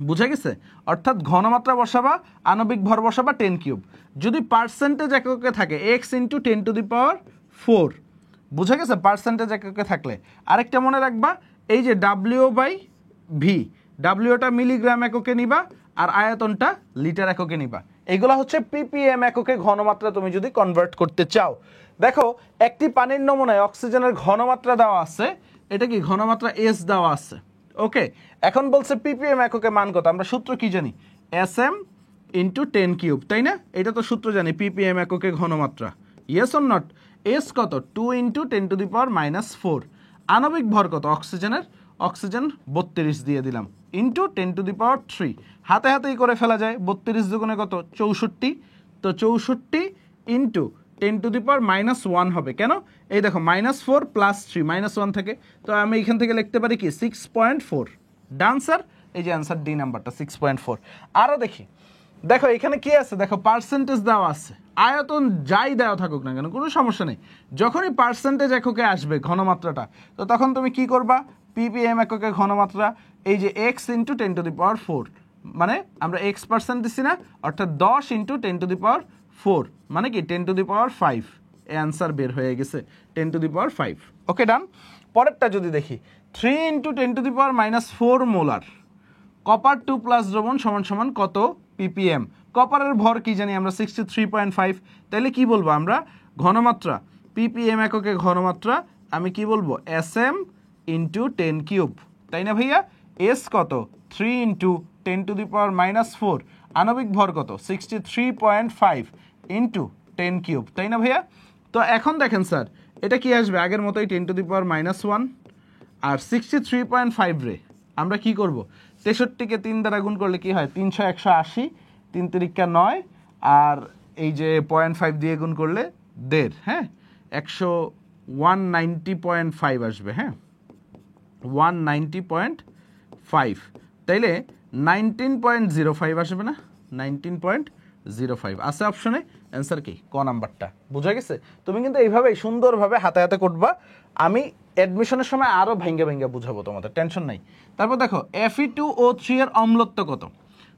বুঝে গেছে? অর্থাৎ ঘনমাত্রা বসাবা, আণবিক ভর বসাবা 10 কিউব। যদি পার্সেন্টেজ এককে থাকে x ইন্টু 10⁴। বুঝে গেছে? পার্সেন্টেজ এককে থাকলে। আরেকটা মনে রাখবা, এই যে W/V, ডাব্লিউটা মিলিগ্রাম এককে নিবা, আর আয়তনটা লিটার এককে নিবা। এইগুলা হচ্ছে ppm এককে ঘনমাত্রা তুমি যদি কনভার্ট করতে চাও। দেখো একটি পানির নমুনায় অক্সিজেনের ঘনমাত্রা দেওয়া আছে, এটা কি ঘনমাত্রা S দেওয়া আছে। ওকে, এখন বলছে ppm এককে মান কত? আমরা সূত্র কি জানি? SM ইন্টু 10 কিউব, তাই না? এটা তো সূত্র জানি, ppm এককে ঘনমাত্রা। Yes or not? S কত? 2 ইন্টু 10⁻⁴। আণবিক ভর কত অক্সিজেনের? অক্সিজেন 32 দিয়ে দিলাম, ইন্টু 10⁻³ হাতে হাতেই করে ফেলা যায়। 32 দুগুণে কত? 64। তো 64 ইন্টু 10⁻⁻1 হবে। কেন? এই দেখো -4 + 3 -1 থাকে, তো আমি এখান থেকে লিখতে পারি কি 6.4। Done sir? এই যে অ্যান্সার ডি নাম্বারটা 6.4। আরও দেখি, দেখো এখানে কি আছে? দেখো পার্সেন্টেজ দেওয়া আছে, আয়তন যাই দেওয়া থাকুক না কেন কোনো সমস্যা নেই। যখনই পার্সেন্টেজ এককে আসবে ঘনমাত্রাটা, তো তখন তুমি কি করবা? ppm এককে ঘনমাত্রা, এই যে x ইন্টু 10⁴, মানে আমরা x% দিচ্ছি না, অর্থাৎ 10 ইন্টু 10⁴, মানে কি 10⁵, অ্যান্সার বের হয়ে গেছে 10⁵। ওকে, ডান। পরেরটা যদি দেখি 3 ইন্টু 10⁻⁻4 মোলার কপার 2 প্লাস দ্রবণ সমান সমান কত ppm। কপারের ভর কি জানি আমরা 63.5, তাহলে কি বলবো আমরা ঘনমাত্রা ppm এককে ঘনমাত্রা আমি কি বলবো sm ইন্টু 10³ তাই না ভাইয়া। এস কত 3 ইন্টু 10⁻⁻4, আণবিক ভর কত 63.5 ইন্টু 10³ তাই না ভাইয়া। তো এখন দেখেন স্যার এটা কি আসবে আগের মতোই 10⁻⁻1 আর 63.5 রে আমরা কি করব 63কে 3 দ্বারা গুণ করলে কি হয় 300 180, 3 তিরিকা 9, আর এই যে 0.5 দিয়ে গুণ করলে 1.5, হ্যাঁ 190.5 আসবে, হ্যাঁ 190.5, তাইলে 19.05 আসবে না, 19.05 আছে অপশনে। অ্যান্সার কি ক নাম্বারটা, বুঝা গেছে। তুমি কিন্তু এইভাবেই সুন্দরভাবে হাতে হাতে করবা, আমি অ্যাডমিশনের সময় আরও ভাঙ্গা ভাঙ্গা বুঝাবো তোমাদের, টেনশন নাই। তারপর দেখো Fe2O3 এর অম্লত্ব কত।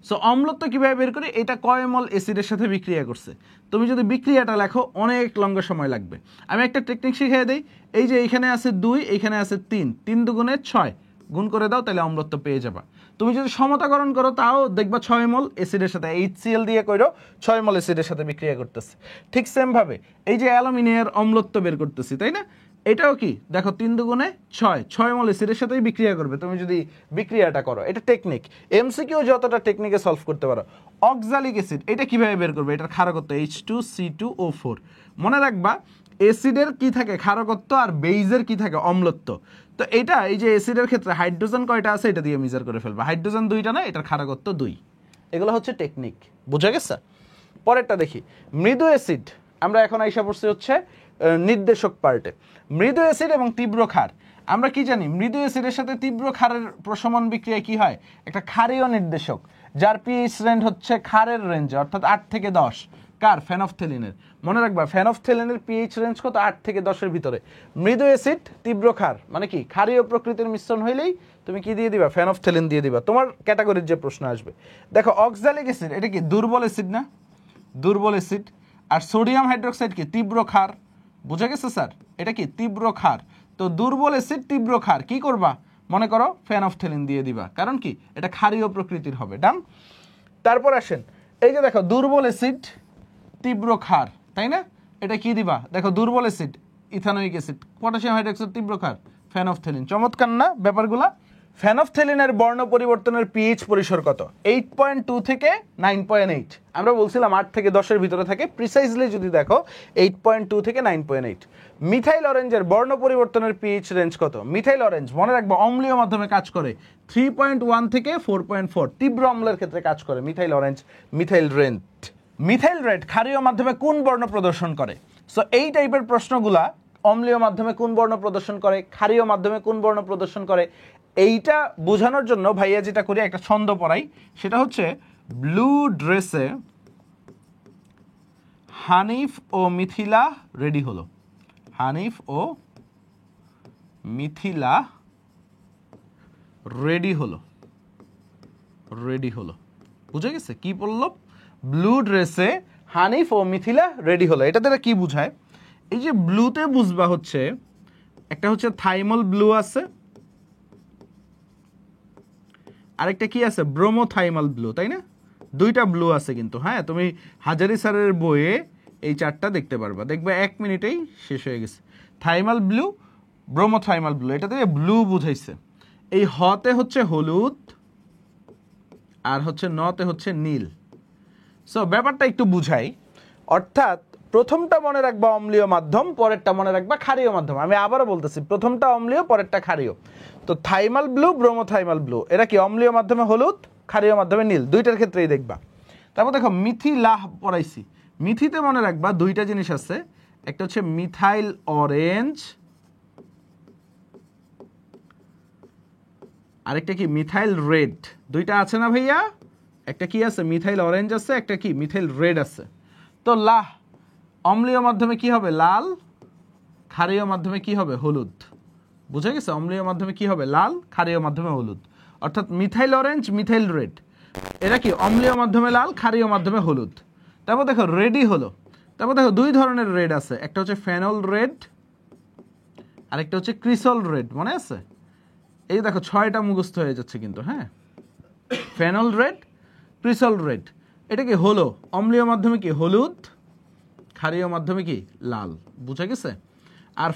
সো অম্লত্ব কীভাবে বের করি, এটা কয় মল অ্যাসিডের সাথে বিক্রিয়া করছে। তুমি যদি বিক্রিয়াটা লেখো অনেক লম্বা সময় লাগবে। আমি একটা টেকনিক শিখিয়ে দিই, এই যে এইখানে আছে 2, এইখানে আছে 3, 3 দুগুণে 6, গুণ করে দাও তাহলে অম্লত্ব পেয়ে যাবা। তুমি যদি সমতাকরণ করো তাও দেখবা 6 মল অ্যাসিডের সাথে HCl দিয়ে কইরো 6 মল অ্যাসিডের সাথে বিক্রিয়া করতেছে। ঠিক সেমভাবে এই যে অ্যালুমিনিয়ামের অম্লত্ব বের করতেছি তাই না, এটাও কি দেখো 3 দুগুণে 6, 6 মল অ্যাসিডের সাথেই বিক্রিয়া করবে তুমি যদি বিক্রিয়াটা করো। এটা টেকনিক, এমসিকিউ যতটা টেকনিকে সলভ করতে পারো। অক্সালিক অ্যাসিড এটা কিভাবে বের করবে, এটার ক্ষারকত্ব H2C2O4। মনে রাখবা অ্যাসিডের কি থাকে ক্ষারকত্ব আর বেইজের কি থাকে অম্লত্ব। তো এটা এই যে অ্যাসিডের ক্ষেত্রে হাইড্রোজেন কয়টা আছে এটা দিয়ে মেজার করে ফেলবা, হাইড্রোজেন 2টা না, এটার ক্ষারকত্ব 2। এগুলো হচ্ছে টেকনিক, বুঝা গেছে। পরেরটা দেখি মৃদু অ্যাসিড, আমরা এখন আইসা পড়ছি হচ্ছে নির্দেশক পার্টে। মৃদু অ্যাসিড এবং তীব্র ক্ষার, আমরা কি জানি মৃদু অ্যাসিডের সাথে তীব্র ক্ষারের প্রশমন বিক্রিয়ায় কি হয়, একটা ক্ষারীয় নির্দেশক যার পিএইচ রেঞ্জ হচ্ছে ক্ষারের রেঞ্জে, অর্থাৎ 8 থেকে 10। কার, ফেনফথেলিনের। মনে রাখবা ফেনফথেলিনের পিএইচ রেঞ্জ কত 8 থেকে 10-এর ভিতরে। মৃদু অ্যাসিড তীব্র ক্ষার মানে কি ক্ষারীয় প্রকৃতির মিশ্রণ হইলেই তুমি কি দিয়ে দিবা, ফেনফথেলিন দিয়ে দিবা। তোমার ক্যাটাগরির যে প্রশ্ন আসবে, দেখো অক্সালিক অ্যাসিড এটা কি দুর্বল অ্যাসিড না, দুর্বল অ্যাসিড। আর সোডিয়াম হাইড্রোক্সাইড কি তীব্র ক্ষার, বুঝা গেছে স্যার, এটা কি তীব্র ক্ষার। তো দুর্বল অ্যাসিড তীব্র ক্ষার কি করবা, মনে করো ফেনফথেলিন দিয়ে দিবা, কারণ কি এটা ক্ষারীয় প্রকৃতির হবে। ডান। তারপর আসেন এই যে দেখো দুর্বল অ্যাসিড তীব্র ক্ষার তাই না, এটা কি দিবা, দেখো দুর্বল acid ethanoic acid, potassium hydroxide তীব্র ক্ষার, ফেনফথেলিন। চমৎকার না ব্যাপারগুলা। ফেনফথেলিনের বর্ণ পরিবর্তনের পিএইচ পরিসর কত, 8.2 থেকে 9.8। আমরা বলছিলাম 8 থেকে 10-এর ভিতরে থাকে, প্রিসাইজলি যদি দেখো 8.2 থেকে 9.8। মিথাইল অরেঞ্জের বর্ণ পরিবর্তনের পিএইচ রেঞ্জ কত, মিথাইল অরেঞ্জ মনে রাখবো অম্লীয় মাধ্যমে কাজ করে 3.1 থেকে 4.4, তীব্র অম্লের ক্ষেত্রে কাজ করে methyl orange. Methyl red, methyl red ক্ষারীয় মাধ্যমে কোন বর্ণ প্রদর্শন করে। সো এই টাইপের প্রশ্নগুলা অম্লীয় মাধ্যমে কোন বর্ণ প্রদর্শন করে, ক্ষারীয় মাধ্যমে কোন বর্ণ প্রদর্শন করে, এইটা বোঝানোর জন্য ভাইয়া যেটা করি একটা ছন্দ পড়াই, সেটা হচ্ছে ব্লু ড্রেসে হানিফ ও মিথিলা রেডি হলো। হানিফ ও মিথিলা রেডি হলো, রেডি হলো, বুঝে গেছে কি বললো, ব্লু ড্রেসে হানিফ ও মিথিলা রেডি হলো। এটা দ্বারা কি বুঝায়, এই যে ব্লুতে বুঝবা হচ্ছে একটা হচ্ছে থাইমল ব্লু আছে, আরেকটা কি আছে ব্রোমোথাইমাল ব্লু, তাই না, দুইটা ব্লু আছে কিন্তু। হ্যাঁ তুমি হাজারি স্যারের বইয়ে এই চারটা দেখতে পারবা, দেখবে 1 মিনিটেই শেষ হয়ে গেছে। থাইমাল ব্লু, ব্রোমোথাইমাল ব্লু, এটা থেকে ব্লু বুঝাইছে। এই হতে হচ্ছে হলুদ আর হচ্ছে নতে হচ্ছে নীল। সো ব্যাপারটা একটু বুঝাই, অর্থাৎ প্রথমটা মনে রাখবা অম্লীয় মাধ্যম, পরেরটা মনে রাখবা ক্ষারীয় মাধ্যম। আমি আবারও বলতেছি প্রথমটা অম্লীয় পরেরটা ক্ষারীয়। তো থাইমাল ব্লু, ব্রোমোথাইমাল ব্লু, এরা কি অম্লীয় মাধ্যমে হলুদ, ক্ষারীয় মাধ্যমে নীল, দুইটার ক্ষেত্রেই দেখবা। তারপর দেখো মিথিলাহ পড়াইছি, মিথিতে মনে রাখবা দুইটা জিনিস আছে, একটা হচ্ছে মিথাইল অরেঞ্জ, আরেকটা কি মিথাইল রেড। দুইটা আছে না ভাইয়া, একটা কি আছে মিথাইল অরেঞ্জ আছে, একটা কি মিথাইল রেড আছে। তো লাহ অম্লীয় মাধ্যমে কি হবে লাল, ক্ষারীয় মাধ্যমে কি হবে হলুদ, বুঝা গেছে? অম্লীয় মাধ্যমে কি হবে? লাল, ক্ষারীয় মাধ্যমে হলুদ। অর্থাৎ মিথাইল অরেঞ্জ, মিথাইল রেড, এরা কি অম্লীয় মাধ্যমে লাল, ক্ষারীয় মাধ্যমে হলুদ। তারপর দেখো রেডই হলো। তারপর দেখো দুই ধরনের রেড আছে, একটা হচ্ছে ফেনল রেড, আরেকটা হচ্ছে ক্রিসল রেড। মনে আছে? এই দেখো 6টা মুখস্থ হয়ে যাচ্ছে কিন্তু। হ্যাঁ, ফেনল রেড, ক্রিসল রেড, এটা কি হলো অম্লীয় মাধ্যমে কি হলুদ, ক্ষারীয় মাধ্যমে কি লাল। বুঝা গেছে? আর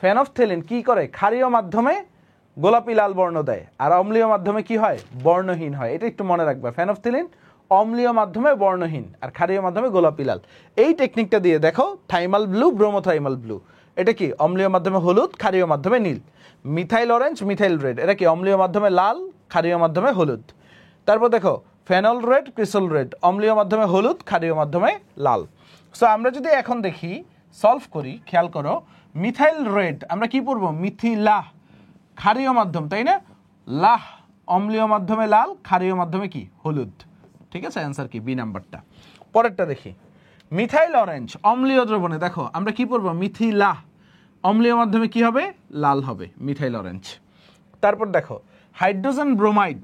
ফেনফথেলিন কি করে? ক্ষারীয় মাধ্যমে গোলাপি লাল বর্ণ দেয়, আর অম্লীয় মাধ্যমে কি হয়? বর্ণহীন হয়। এটা একটু মনে রাখবে, ফেনফথেলিন অম্লীয় মাধ্যমে বর্ণহীন আর ক্ষারীয় মাধ্যমে গোলাপি লাল। এই টেকনিকটা দিয়ে দেখো, থাইমাল ব্লু, ব্রোমোথাইমাল ব্লু, এটা কি অম্লীয় মাধ্যমে হলুদ, ক্ষারীয় মাধ্যমে নীল। মিথাইল অরেঞ্জ, মিথাইল রেড, এটা কি অম্লীয় মাধ্যমে লাল, ক্ষারীয় মাধ্যমে হলুদ। তারপর দেখো ফেনল রেড, ক্রিসল রেড, অম্লীয় মাধ্যমে হলুদ, ক্ষারীয় মাধ্যমে লাল। সো আমরা যদি এখন দেখি, সলভ করি, খেয়াল করো, মিথাইল রেড আমরা কি পড়বো? মিথিলাহ, ক্ষারীয় মাধ্যম, তাই না? লাহ অম্লীয় মাধ্যমে লাল, ক্ষারীয় মাধ্যমে কি হলুদ। ঠিক আছে, অ্যান্সার কি? বি নাম্বারটা। পরেরটা দেখি, মিথাইল অরেঞ্জ অম্লীয় দ্রবণে দেখো আমরা কি পড়বো? মিথিলাহ, অম্লীয় মাধ্যমে কি হবে? লাল হবে, মিথাইল অরেঞ্জ। তারপর দেখো হাইড্রোজেন ব্রোমাইড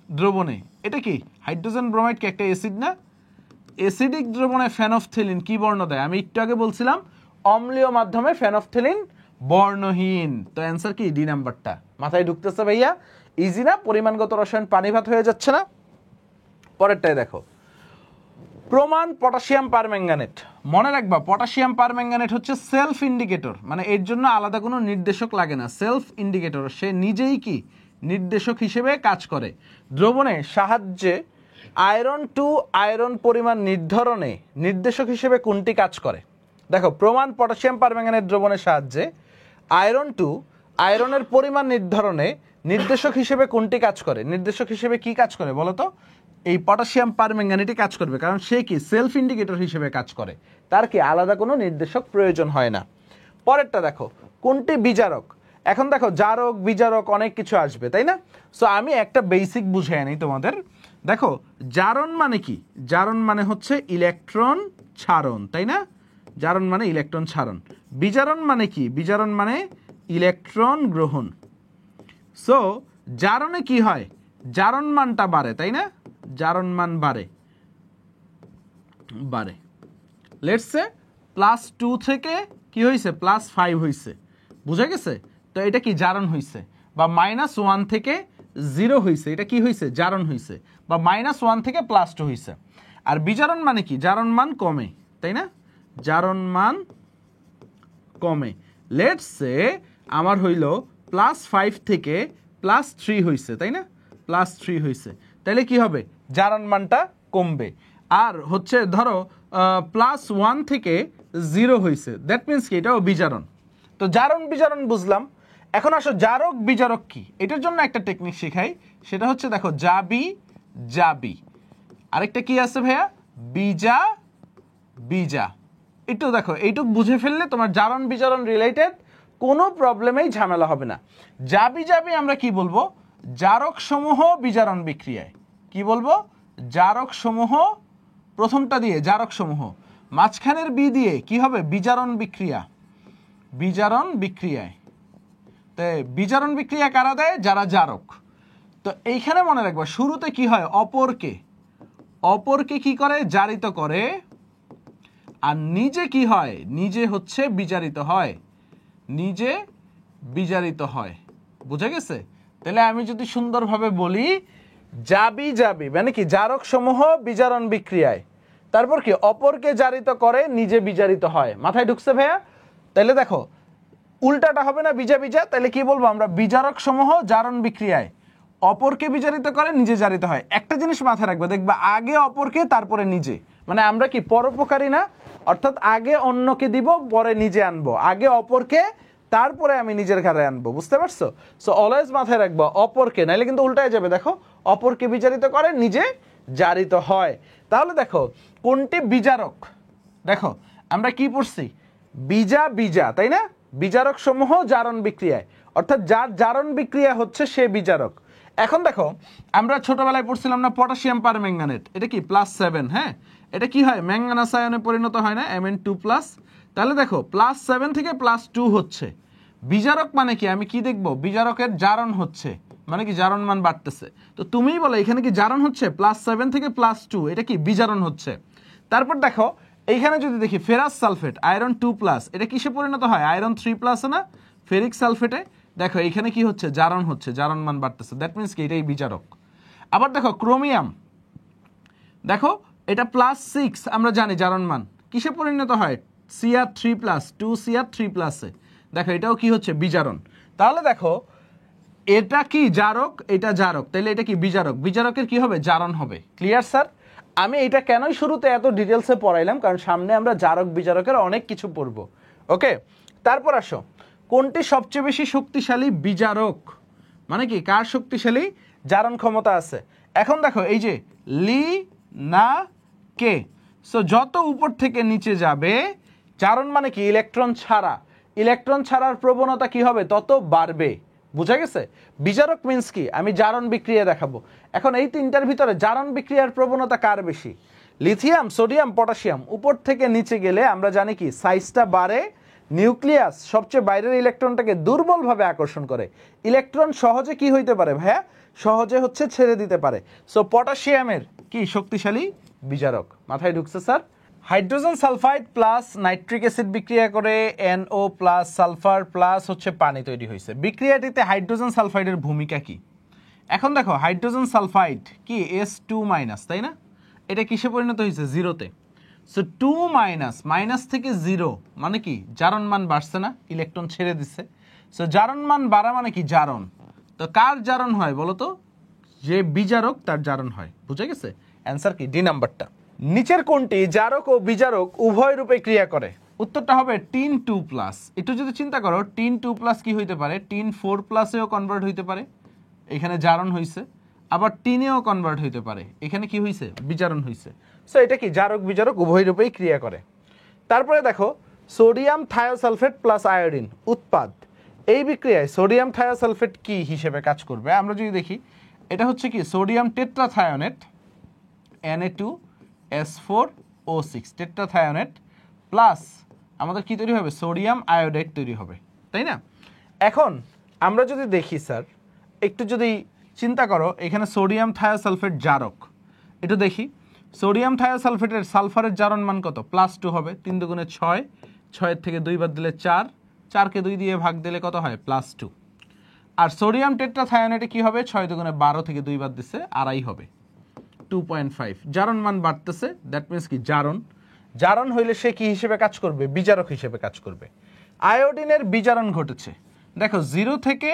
দ্রবণে, এটা কি হাইড্রোজেন ব্রোমাইড কি একটা অ্যাসিড না? অ্যাসিডিক দ্রবণে ফেনফথেলিন কি বর্ণ দেয়? আমি একটু আগে বলছিলাম অম্লীয় মাধ্যমে ফেনফথেলিন বর্ণহীন। তো অ্যান্সার কি? ডি নাম্বারটা। মাথায় ঢুকতেছে ভাইয়া? ইজি না? পরিমাণগত রসায়ন পানি ভাত হয়ে যাচ্ছে না? পরেরটাই দেখো, প্রমাণ পটাশিয়াম পারম্যাঙ্গানেট। মনে রাখবা, পটাশিয়াম পারম্যাঙ্গানেট হচ্ছে সেলফ ইন্ডিকেটর, মানে এর জন্য আলাদা কোনো নির্দেশক লাগে না, সেলফ ইন্ডিকেটর, সে নিজেই কি নির্দেশক হিসেবে কাজ করে। দ্রবণের সাহায্যে আয়রন টু আয়রন পরিমাণ নির্ধারণে নির্দেশক হিসেবে কোনটি কাজ করে? দেখো, প্রমাণ পটাশিয়াম পারম্যাঙ্গানেট দ্রবণের সাহায্যে আয়রন টু আয়রনের পরিমাণ নির্ধারণে নির্দেশক হিসেবে কোনটি কাজ করে? নির্দেশক হিসেবে কি কাজ করে বলো তো? এই পটাশিয়াম পারম্যাঙ্গানেটই কাজ করবে, কারণ সে কি সেলফ ইন্ডিকেটর হিসেবে কাজ করে, তার কি আলাদা কোনো নির্দেশক প্রয়োজন হয় না। পরেরটা দেখো, কোনটি বিজারক? এখন দেখো জারক, বিজারক অনেক কিছু আসবে, তাই না? সো আমি একটা বেসিক বুঝে আনি তোমাদের। দেখো, জারণ মানে কি? জারণ মানে হচ্ছে ইলেকট্রন ছাড়ন, তাই না? জারণ মানে ইলেকট্রন ছাড়ন। বিজারণ মানে কি? বিজারণ মানে ইলেকট্রন গ্রহণ। সো জারণে কি হয়? জারণ মানটা বাড়ে, তাই না? জারণ মান বাড়ে। লেটস সে +2 থেকে কি হয়েছে? +5 হয়েছে। বুঝা গেছে? তো এটা কি জারণ হয়েছে। বা -1 থেকে 0 হয়েছে, এটা কি হয়েছে? জারণ হয়েছে। বা -1 থেকে +2 হয়েছে। আর বিজারণ মানে কি? জারণ মান কমে, তাই না? জারণ মান কমে। লেটস সে আমার হইল +5 থেকে +3 হয়েছে, তাই না? +3 হয়েছে, তাহলে কি হবে? জারণ মানটা কমবে। আর হচ্ছে ধরো +1 থেকে 0 হয়েছে, দ্যাট মিনস কি? এটাও বিজারণ। তো জারণ বিজারণ বুঝলাম। এখন আসো জারক বিজারক কি, এটার জন্য একটা টেকনিক শেখাই। সেটা হচ্ছে দেখো, জাবি জাবি, আরেকটা কি আছে ভাইয়া? বিজা বিজা। একটু দেখো, এইটুক বুঝে ফেললে তোমার জারণ বিজারণ রিলেটেড কোনো প্রবলেমেই ঝামেলা হবে না। জাবি জাবি আমরা কি বলবো? জারক সমূহ বিজারণ বিক্রিয়ায়। কি বলবো? জারক সমূহ, প্রথমটা দিয়ে জারক সমূহ, মাঝখানের বি দিয়ে কি হবে? বিজারণ বিক্রিয়া। বিজারণ বিক্রিয়ায়। তো বিজারণ বিক্রিয়া কারা দেয়? যারা জারক। তো এইখানে মনে রাখবা, শুরুতে কি হয়? অপরকে অপরকে কি করে? জারিত করে। আর নিজে কি হয়? নিজে হচ্ছে বিজারিত হয়। নিজে বিজারিত হয়। বুঝা গেছে? তাহলে আমি যদি সুন্দরভাবে বলি, জাবি জাবি মানে কি? জারক সমূহ বিজারণ বিক্রিয়ায়, তারপর কি? অপরকে জারিত করে, নিজে বিজারিত হয়। মাথায় ঢুকছে ভাইয়া? তাহলে দেখো, উল্টাটা হবে না বিজা বিজা? তাহলে কি বলবো আমরা? বিজারক সমূহ জারণ বিক্রিয়ায় অপরকে বিজারিত করে, নিজে জারিত হয়। একটা জিনিস মাথায় রাখবে, দেখবা আগে অপরকে তারপরে নিজে, মানে আমরা কি পরোপকারী না? অর্থাৎ আগে অন্যকে দিব, পরে নিজে আনবো। আগে অপরকে, তারপরে আমি নিজের ঘরে আনবো। বুঝতে পারছো? সো অলওয়েজ মাথায় রাখবো অপরকে, নাইলে কিন্তু উল্টায় যাবে। দেখো, অপরকে বিজারিত করে, নিজে জারিত হয়। তাহলে দেখো কোনটি বিজারক? দেখো আমরা কি পড়ছি? বিজা বিজা, তাই না? বিজারক সমূহ জারণ বিক্রিয়ায়, অর্থাৎ যার জারণ বিক্রিয়া হচ্ছে সে বিজারক। এখন দেখো, আমরা ছোটবেলায় পড়ছিলাম না পটাশিয়াম পারম্যাঙ্গানেট, এটা কি +7, হ্যাঁ? এটা কি হয়? ম্যাঙ্গানাস আয়নে পরিণত হয় না, Mn2+। তাহলে দেখো +7 থেকে +2 হচ্ছে, বিজারক মানে কি, আমি কি দেখব, বিজারকের জারণ হচ্ছে মানে কি জারণ মান বাড়তেছে। তো তুমিই বলো এখানে কি জারণ হচ্ছে, +7 থেকে +2, এটা কি বিজারণ হচ্ছে। তারপর দেখো এইখানে যদি দেখি ফেরাস সালফেট আয়রন 2+, এটা কিসে পরিণত হয়, আয়রন 3+ না ফেরিক সালফেটে। দেখো এখানে কি হচ্ছে, জারণ হচ্ছে, জারণ মান বাড়তেছে, দ্যাট মিনস কি এটাই বিজারক। আবার দেখো ক্রোমিয়াম, দেখো এটা +6, আমরা জানি জারণ মান কিসে পরিণত হয়, Cr3+, 2Cr3+, দেখো এটাও কি হচ্ছে, বিজারণ। তাহলে দেখো এটা কি জারক, এটা জারক, তাহলে এটা কি বিজারক, বিজারকের কি হবে, জারণ হবে। Clear sir? আমি এটা কেনই শুরুতে এত ডিটেলসে পড়াইলাম, কারণ সামনে আমরা জারক বিজারকের অনেক কিছু পড়ব। ওকে, তারপর আসো কোনটি সবচেয়ে বেশি শক্তিশালী বিজারক, মানে কি কার শক্তিশালী জারণ ক্ষমতা আছে। এখন দেখো এই যে লি না কে, সো যত উপর থেকে নিচে যাবে, জারণ মানে কি ইলেকট্রন ছাড়া, ইলেকট্রন ছাড়ার প্রবণতা কি হবে, তত বাড়বে। বুঝা গেছে? বিজারক মিন্স কি, আমি জারণ বিক্রিয়া দেখাবো। এখন এই তিনটার ভিতরে জারণ বিক্রিয়ার প্রবণতা কার বেশি, লিথিয়াম, সোডিয়াম, পটাশিয়াম। উপর থেকে নিচে গেলে আমরা জানি কি সাইজটা বাড়ে, নিউক্লিয়াস সবচেয়ে বাইরের ইলেকট্রনটাকে দুর্বলভাবে আকর্ষণ করে, ইলেকট্রন সহজে কি হইতে পারে ভাইয়া, সহজে হচ্ছে ছেড়ে দিতে পারে। সো পটাশিয়ামের কি শক্তিশালী বিজারক, মাথায় ঢুকছে sir? Hydrogen sulphide plus nitric acid বিক্রিয়া করে NO প্লাস সালফার প্লাস হচ্ছে পানি তৈরি হয়েছে। বিক্রিয়াটিতে হাইড্রোজেন সালফাইডের ভূমিকা কি? এখন দেখো হাইড্রোজেন সালফাইড কি S2-, তাই না, এটা কিসে পরিণত হয়েছে, জিরোতে। সো 2-, মাইনাস থেকে 0 মানে কি জারণ মান বাড়ছে না, ইলেকট্রন ছেড়ে দিচ্ছে। সো জারণ মান বাড়া মানে কি জারণ। তো কার জারণ হয় বলো তো, যে বিজারক তার জারণ হয়। বুঝে গেছে? অ্যান্সার কি ডি নাম্বারটা। নিচের কোনটি জারক ও বিজারক উভয় রূপে ক্রিয়া করে? উত্তরটা হবে টিন 2+। একটু যদি চিন্তা করো টিন 2+ কি হইতে পারে, টিন 4+এও কনভার্ট হইতে পারে, এখানে জারণ হইছে। আবার টিনেও কনভার্ট হইতে পারে, এখানে কি হইছে, বিজারণ হইছে। সো এটা কি জারক বিজারক উভয় রূপেই ক্রিয়া করে। তারপরে দেখো সোডিয়াম থায়োসালফেট প্লাস আয়োডিন উৎপাদ, এই বিক্রিয়ায় সোডিয়াম থায়োসালফেট কি হিসেবে কাজ করবে? আমরা যদি দেখি এটা হচ্ছে কি sodium tetrathionate Na2S4O6, tetrathionate plus আমাদের কি তৈরি হবে, সোডিয়াম আয়োডাইড তৈরি হবে, তাই না? এখন আমরা যদি দেখি স্যার, একটু যদি চিন্তা করো, এখানে সোডিয়াম থায়োসালফেট জারক, একটু দেখি সোডিয়াম থায়োসালফেটের সালফারের জারণ মান কত, +2 হবে, 3 × 6, 6 থেকে 2 বাদ দিলে 4, 4কে 2 দিয়ে ভাগ দিলে কত হয়, +2। আর সোডিয়াম টেট্রাথায়োনেটে কি হবে, 6 × 12 থেকে 2 বাদ দিচ্ছে 2.5 হবে, 2.5। জারণ মান বাড়তেছে, দ্যাট মিনস কি জারণ। জারণ হইলে সে কি হিসেবে কাজ করবে, বিজারক হিসেবে কাজ করবে। আয়োডিনের বিজারণ ঘটেছে, দেখো 0 থেকে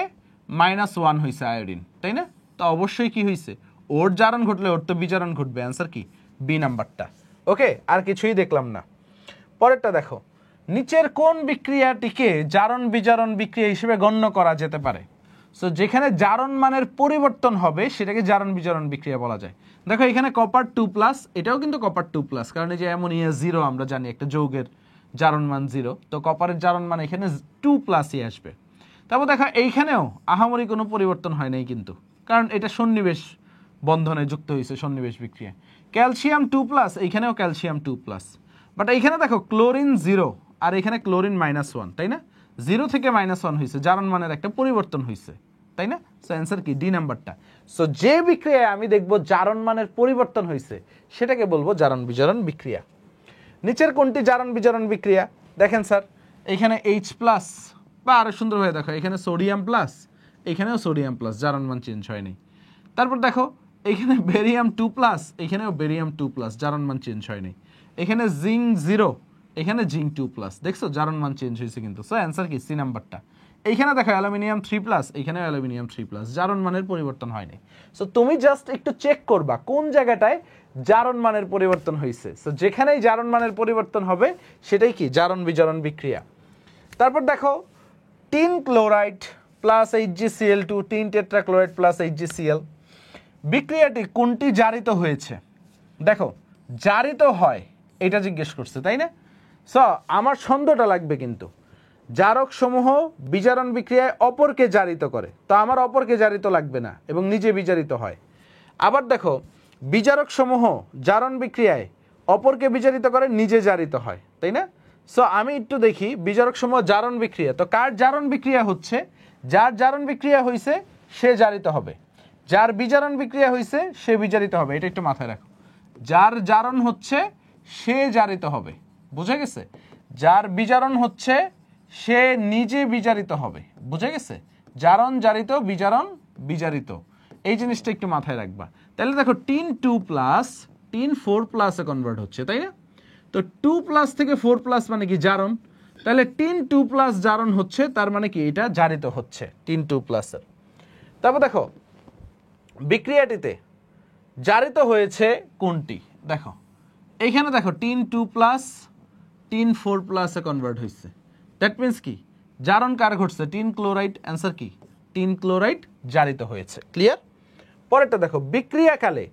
-1 হয়েছে আয়োডিন, তাই না? তো অবশ্যই কি হয়েছে, ওর জারণ ঘটলে ওর তো বিজারণ ঘটবে, অ্যান্সার কি বি নাম্বারটা। ওকে, আর কিছুই দেখলাম না। পরেরটা দেখো, নিচের কোন বিক্রিয়াটিকে জারণ বিজারণ বিক্রিয়া হিসেবে গণ্য করা যেতে পারে? সো যেখানে জারণ মানের পরিবর্তন হবে সেটাকে জারণ বিজারণ বিক্রিয়া বলা যায়। দেখো এখানে কপার 2+, এটাও কিন্তু কপার 2+, কারণ এই যে অ্যামোনিয়া 0, আমরা জানি একটা যৌগের জারণ মান 0, তো কপারের জারণ মান এখানে 2+ই আসবে। তারপর দেখো এইখানেও আহামরি কোনো পরিবর্তন হয় নাই কিন্তু, কারণ এটা সন্নিবেশ বন্ধনে যুক্ত হয়েছে, সন্নিবেশ বিক্রিয়া। ক্যালসিয়াম 2+, এইখানেও ক্যালসিয়াম 2+, বাট এইখানে দেখো ক্লোরিন 0 আর এখানে ক্লোরিন -1, তাই না? 0 থেকে -1 হয়েছে, জারণ মানের একটা পরিবর্তন হয়েছে, তাই না? সো অ্যান্সার কি ডি নাম্বারটা। সো যে বিক্রিয়ায় আমি দেখব জারণ মানের পরিবর্তন হয়েছে সেটাকে বলবো জারণ বিজারণ বিক্রিয়া। নিচের কোনটি জারণ বিজারণ বিক্রিয়া? দেখেন স্যার, এখানে H+, বা আরো সুন্দর হয়ে দেখো এখানে সোডিয়াম প্লাস, এখানেও সোডিয়াম প্লাস, জারণ মান চেঞ্জ হয়নি। তারপর দেখো এখানে বেরিয়াম 2+, এখানেও বেরিয়াম 2+, জারণ মান চেঞ্জ হয়নি। এখানে জিঙ্ক 0, এখানে জিঙ্ক 2+, দেখছো জারণ মান চেঞ্জ হয়েছে কিন্তু। সো অ্যান্সার কি সি নাম্বারটা। এইখানে দেখো অ্যালুমিনিয়াম 3+, এখানেও অ্যালুমিনিয়াম 3+, জারণ মানের পরিবর্তন হয়নি। সো তুমি জাস্ট একটু চেক করবা কোন জায়গাটায় জারণ মানের পরিবর্তন হয়েছে। সো যেখানেই জারণ মানের পরিবর্তন হবে সেটাই কি জারণ বিজারণ বিক্রিয়া। তারপর দেখো tin chloride plus HgCl2, tin tetrachloride plus HgCl, বিক্রিয়াটি কোনটি জারিত হয়েছে? দেখো জারিত হয় এটা জিজ্ঞেস করছে, তাই না? সো আমার ছন্দটা লাগবে কিন্তু, জারক সমূহ বিজারণ বিক্রিয়ায় অপরকে জারিত করে, তো আমার অপরকে জারিত লাগবে না এবং নিজে বিজারিত হয়। আবার দেখো বিজারক সমূহ জারণ বিক্রিয়ায় অপরকে বিজারিত করে, নিজে জারিত হয়, তাই না? সো আমি একটু দেখি বিজারক সমূহ জারণ বিক্রিয়া। তো কার জারণ বিক্রিয়া হচ্ছে? যার জারণ বিক্রিয়া হয়েছে সে জারিত হবে, যার বিজারণ বিক্রিয়া হয়েছে সে বিজারিত হবে। এটা একটু মাথায় রাখো, যার জারণ হচ্ছে সে জারিত হবে, বুঝে গেছে? যার বিজারণ হচ্ছে সে নিজে বিজারিত হবে, বুঝে গেছে? জারণ জারিত, বিজারণ বিজারিত, এই জিনিসটা একটু মাথায় রাখবা। তাহলে দেখো টিন 2 প্লাস টিন 4 প্লাসে কনভার্ট হচ্ছে, তাই না? তো 2 প্লাস থেকে 4 প্লাস মানে কি জারণ, তাহলে টিন 2 প্লাস জারণ হচ্ছে, তার মানে কি এটা জারিত হচ্ছে টিন 2 প্লাসের। তারপর দেখো বিক্রিয়াটিতে জারিত হয়েছে কোনটি, দেখো এইখানে দেখো টিন 2 প্লাস টিন 4 প্লাসে কনভার্ট হয়েছে। দ্যাট মিনস কি জারণ কার ঘটছে? Tin chloride. অ্যান্সার কি? টিন ক্লোরাইড জারিত হয়েছে। ক্লিয়ার? পরেরটা দেখো বিক্রিয়াকালে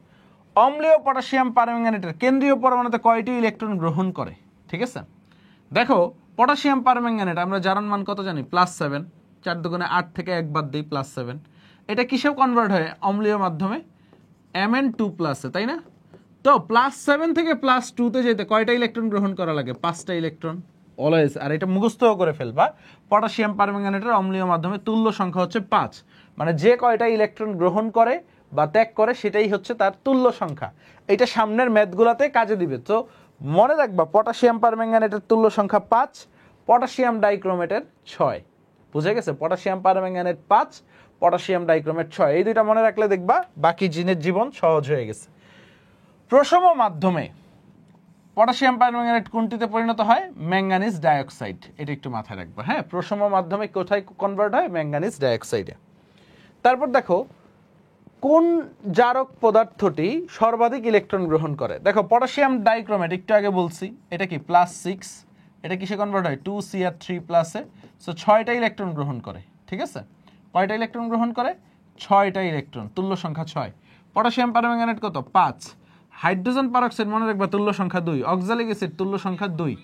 অম্লীয় পটাশিয়াম পারম্যাঙ্গানেটের কেন্দ্রীয় পরমাণুতে কয়টি ইলেকট্রন গ্রহণ করে? ঠিক আছে, দেখো পটাশিয়াম পারম্যাঙ্গানেট আমরা জারণ মান কত জানি? +7। 4 দুগুণে 8 থেকে 1 বাদ দিই +7। এটা কিসেও কনভার্ট হয়? অম্লীয় মাধ্যমে Mn2 প্লাসে, তাই না? তো +7 থেকে +2তে যেতে কয়টা ইলেকট্রন গ্রহণ করা লাগে? 5টা ইলেকট্রন অলওয়েজ। আর এটা মুখস্থও করে ফেলবা, পটাশিয়াম পারম্যাঙ্গানেটের অম্লীয় মাধ্যমে তুল্য সংখ্যা হচ্ছে 5, মানে যে কয়টা ইলেকট্রন গ্রহণ করে বা ত্যাগ করে সেটাই হচ্ছে তার তুল্য সংখ্যা। এটা সামনের ম্যাথগুলোতে কাজে দিবে। তো মনে রাখবা পটাশিয়াম পারম্যাঙ্গানেটের তুল্য সংখ্যা 5, পটাশিয়াম ডাইক্রোমেটের 6। বুঝে গেছে? পটাশিয়াম পারম্যাঙ্গানেট 5, পটাশিয়াম ডাইক্রোমেট 6, এই দুইটা মনে রাখলে দেখবা বাকি জিনের জীবন সহজ হয়ে গেছে। প্রশম মাধ্যমে পটাশিয়াম পারম্যাঙ্গানেট কোনটিতে পরিণত হয়? Manganese dioxide. এটা একটু মাথায় রাখবা। হ্যাঁ, প্রশম মাধ্যমে কোথায় কনভার্ট হয়? ম্যাঙ্গানিজ ডাইঅক্সাইডে। তারপর দেখো কোন জারক পদার্থটি সর্বাধিক ইলেকট্রন গ্রহণ করে? দেখো পটাশিয়াম ডাইক্রোমেট একটু আগে বলছি, এটা কি +6, এটা কিসে কনভার্ট হয়? 2Cr3 প্লাসে। সো 6টা ইলেকট্রন গ্রহণ করে। ঠিক আছে, কয়টা ইলেকট্রন গ্রহণ করে? 6টা ইলেকট্রন, তুল্য সংখ্যা 6। পটাশিয়াম পারম্যাঙ্গানেট কত? 5। হাইড্রোজেন পারঅক্সাইড মনে রাখবা তুল্য সংখ্যা 2। অক্সালিক অ্যাসিড তুল্য সংখ্যা 2।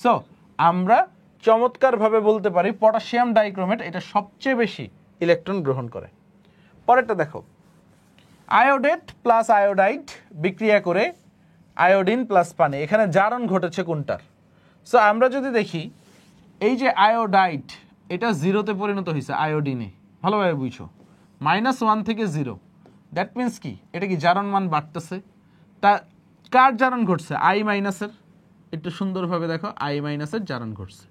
সো আমরা চমৎকারভাবে বলতে পারি পটাশিয়াম ডাইক্রোমেট এটা সবচেয়ে বেশি ইলেকট্রন গ্রহণ করে। পরেরটা দেখো আয়োডেট প্লাস আয়োডাইড বিক্রিয়া করে আয়োডিন প্লাস পানি, এখানে জারণ ঘটেছে কোনটার? সো আমরা যদি দেখি এই যে আয়োডাইড এটা 0তে পরিণত হয়েছে আয়োডিনে, ভালোভাবে বুঝছো, -1 থেকে 0। দ্যাট মিনস কি এটা কি জারণ মান বাড়তেছে। তা কার জারণ ঘটছে? I- একটু সুন্দরভাবে দেখো I- জারণ ঘটছে।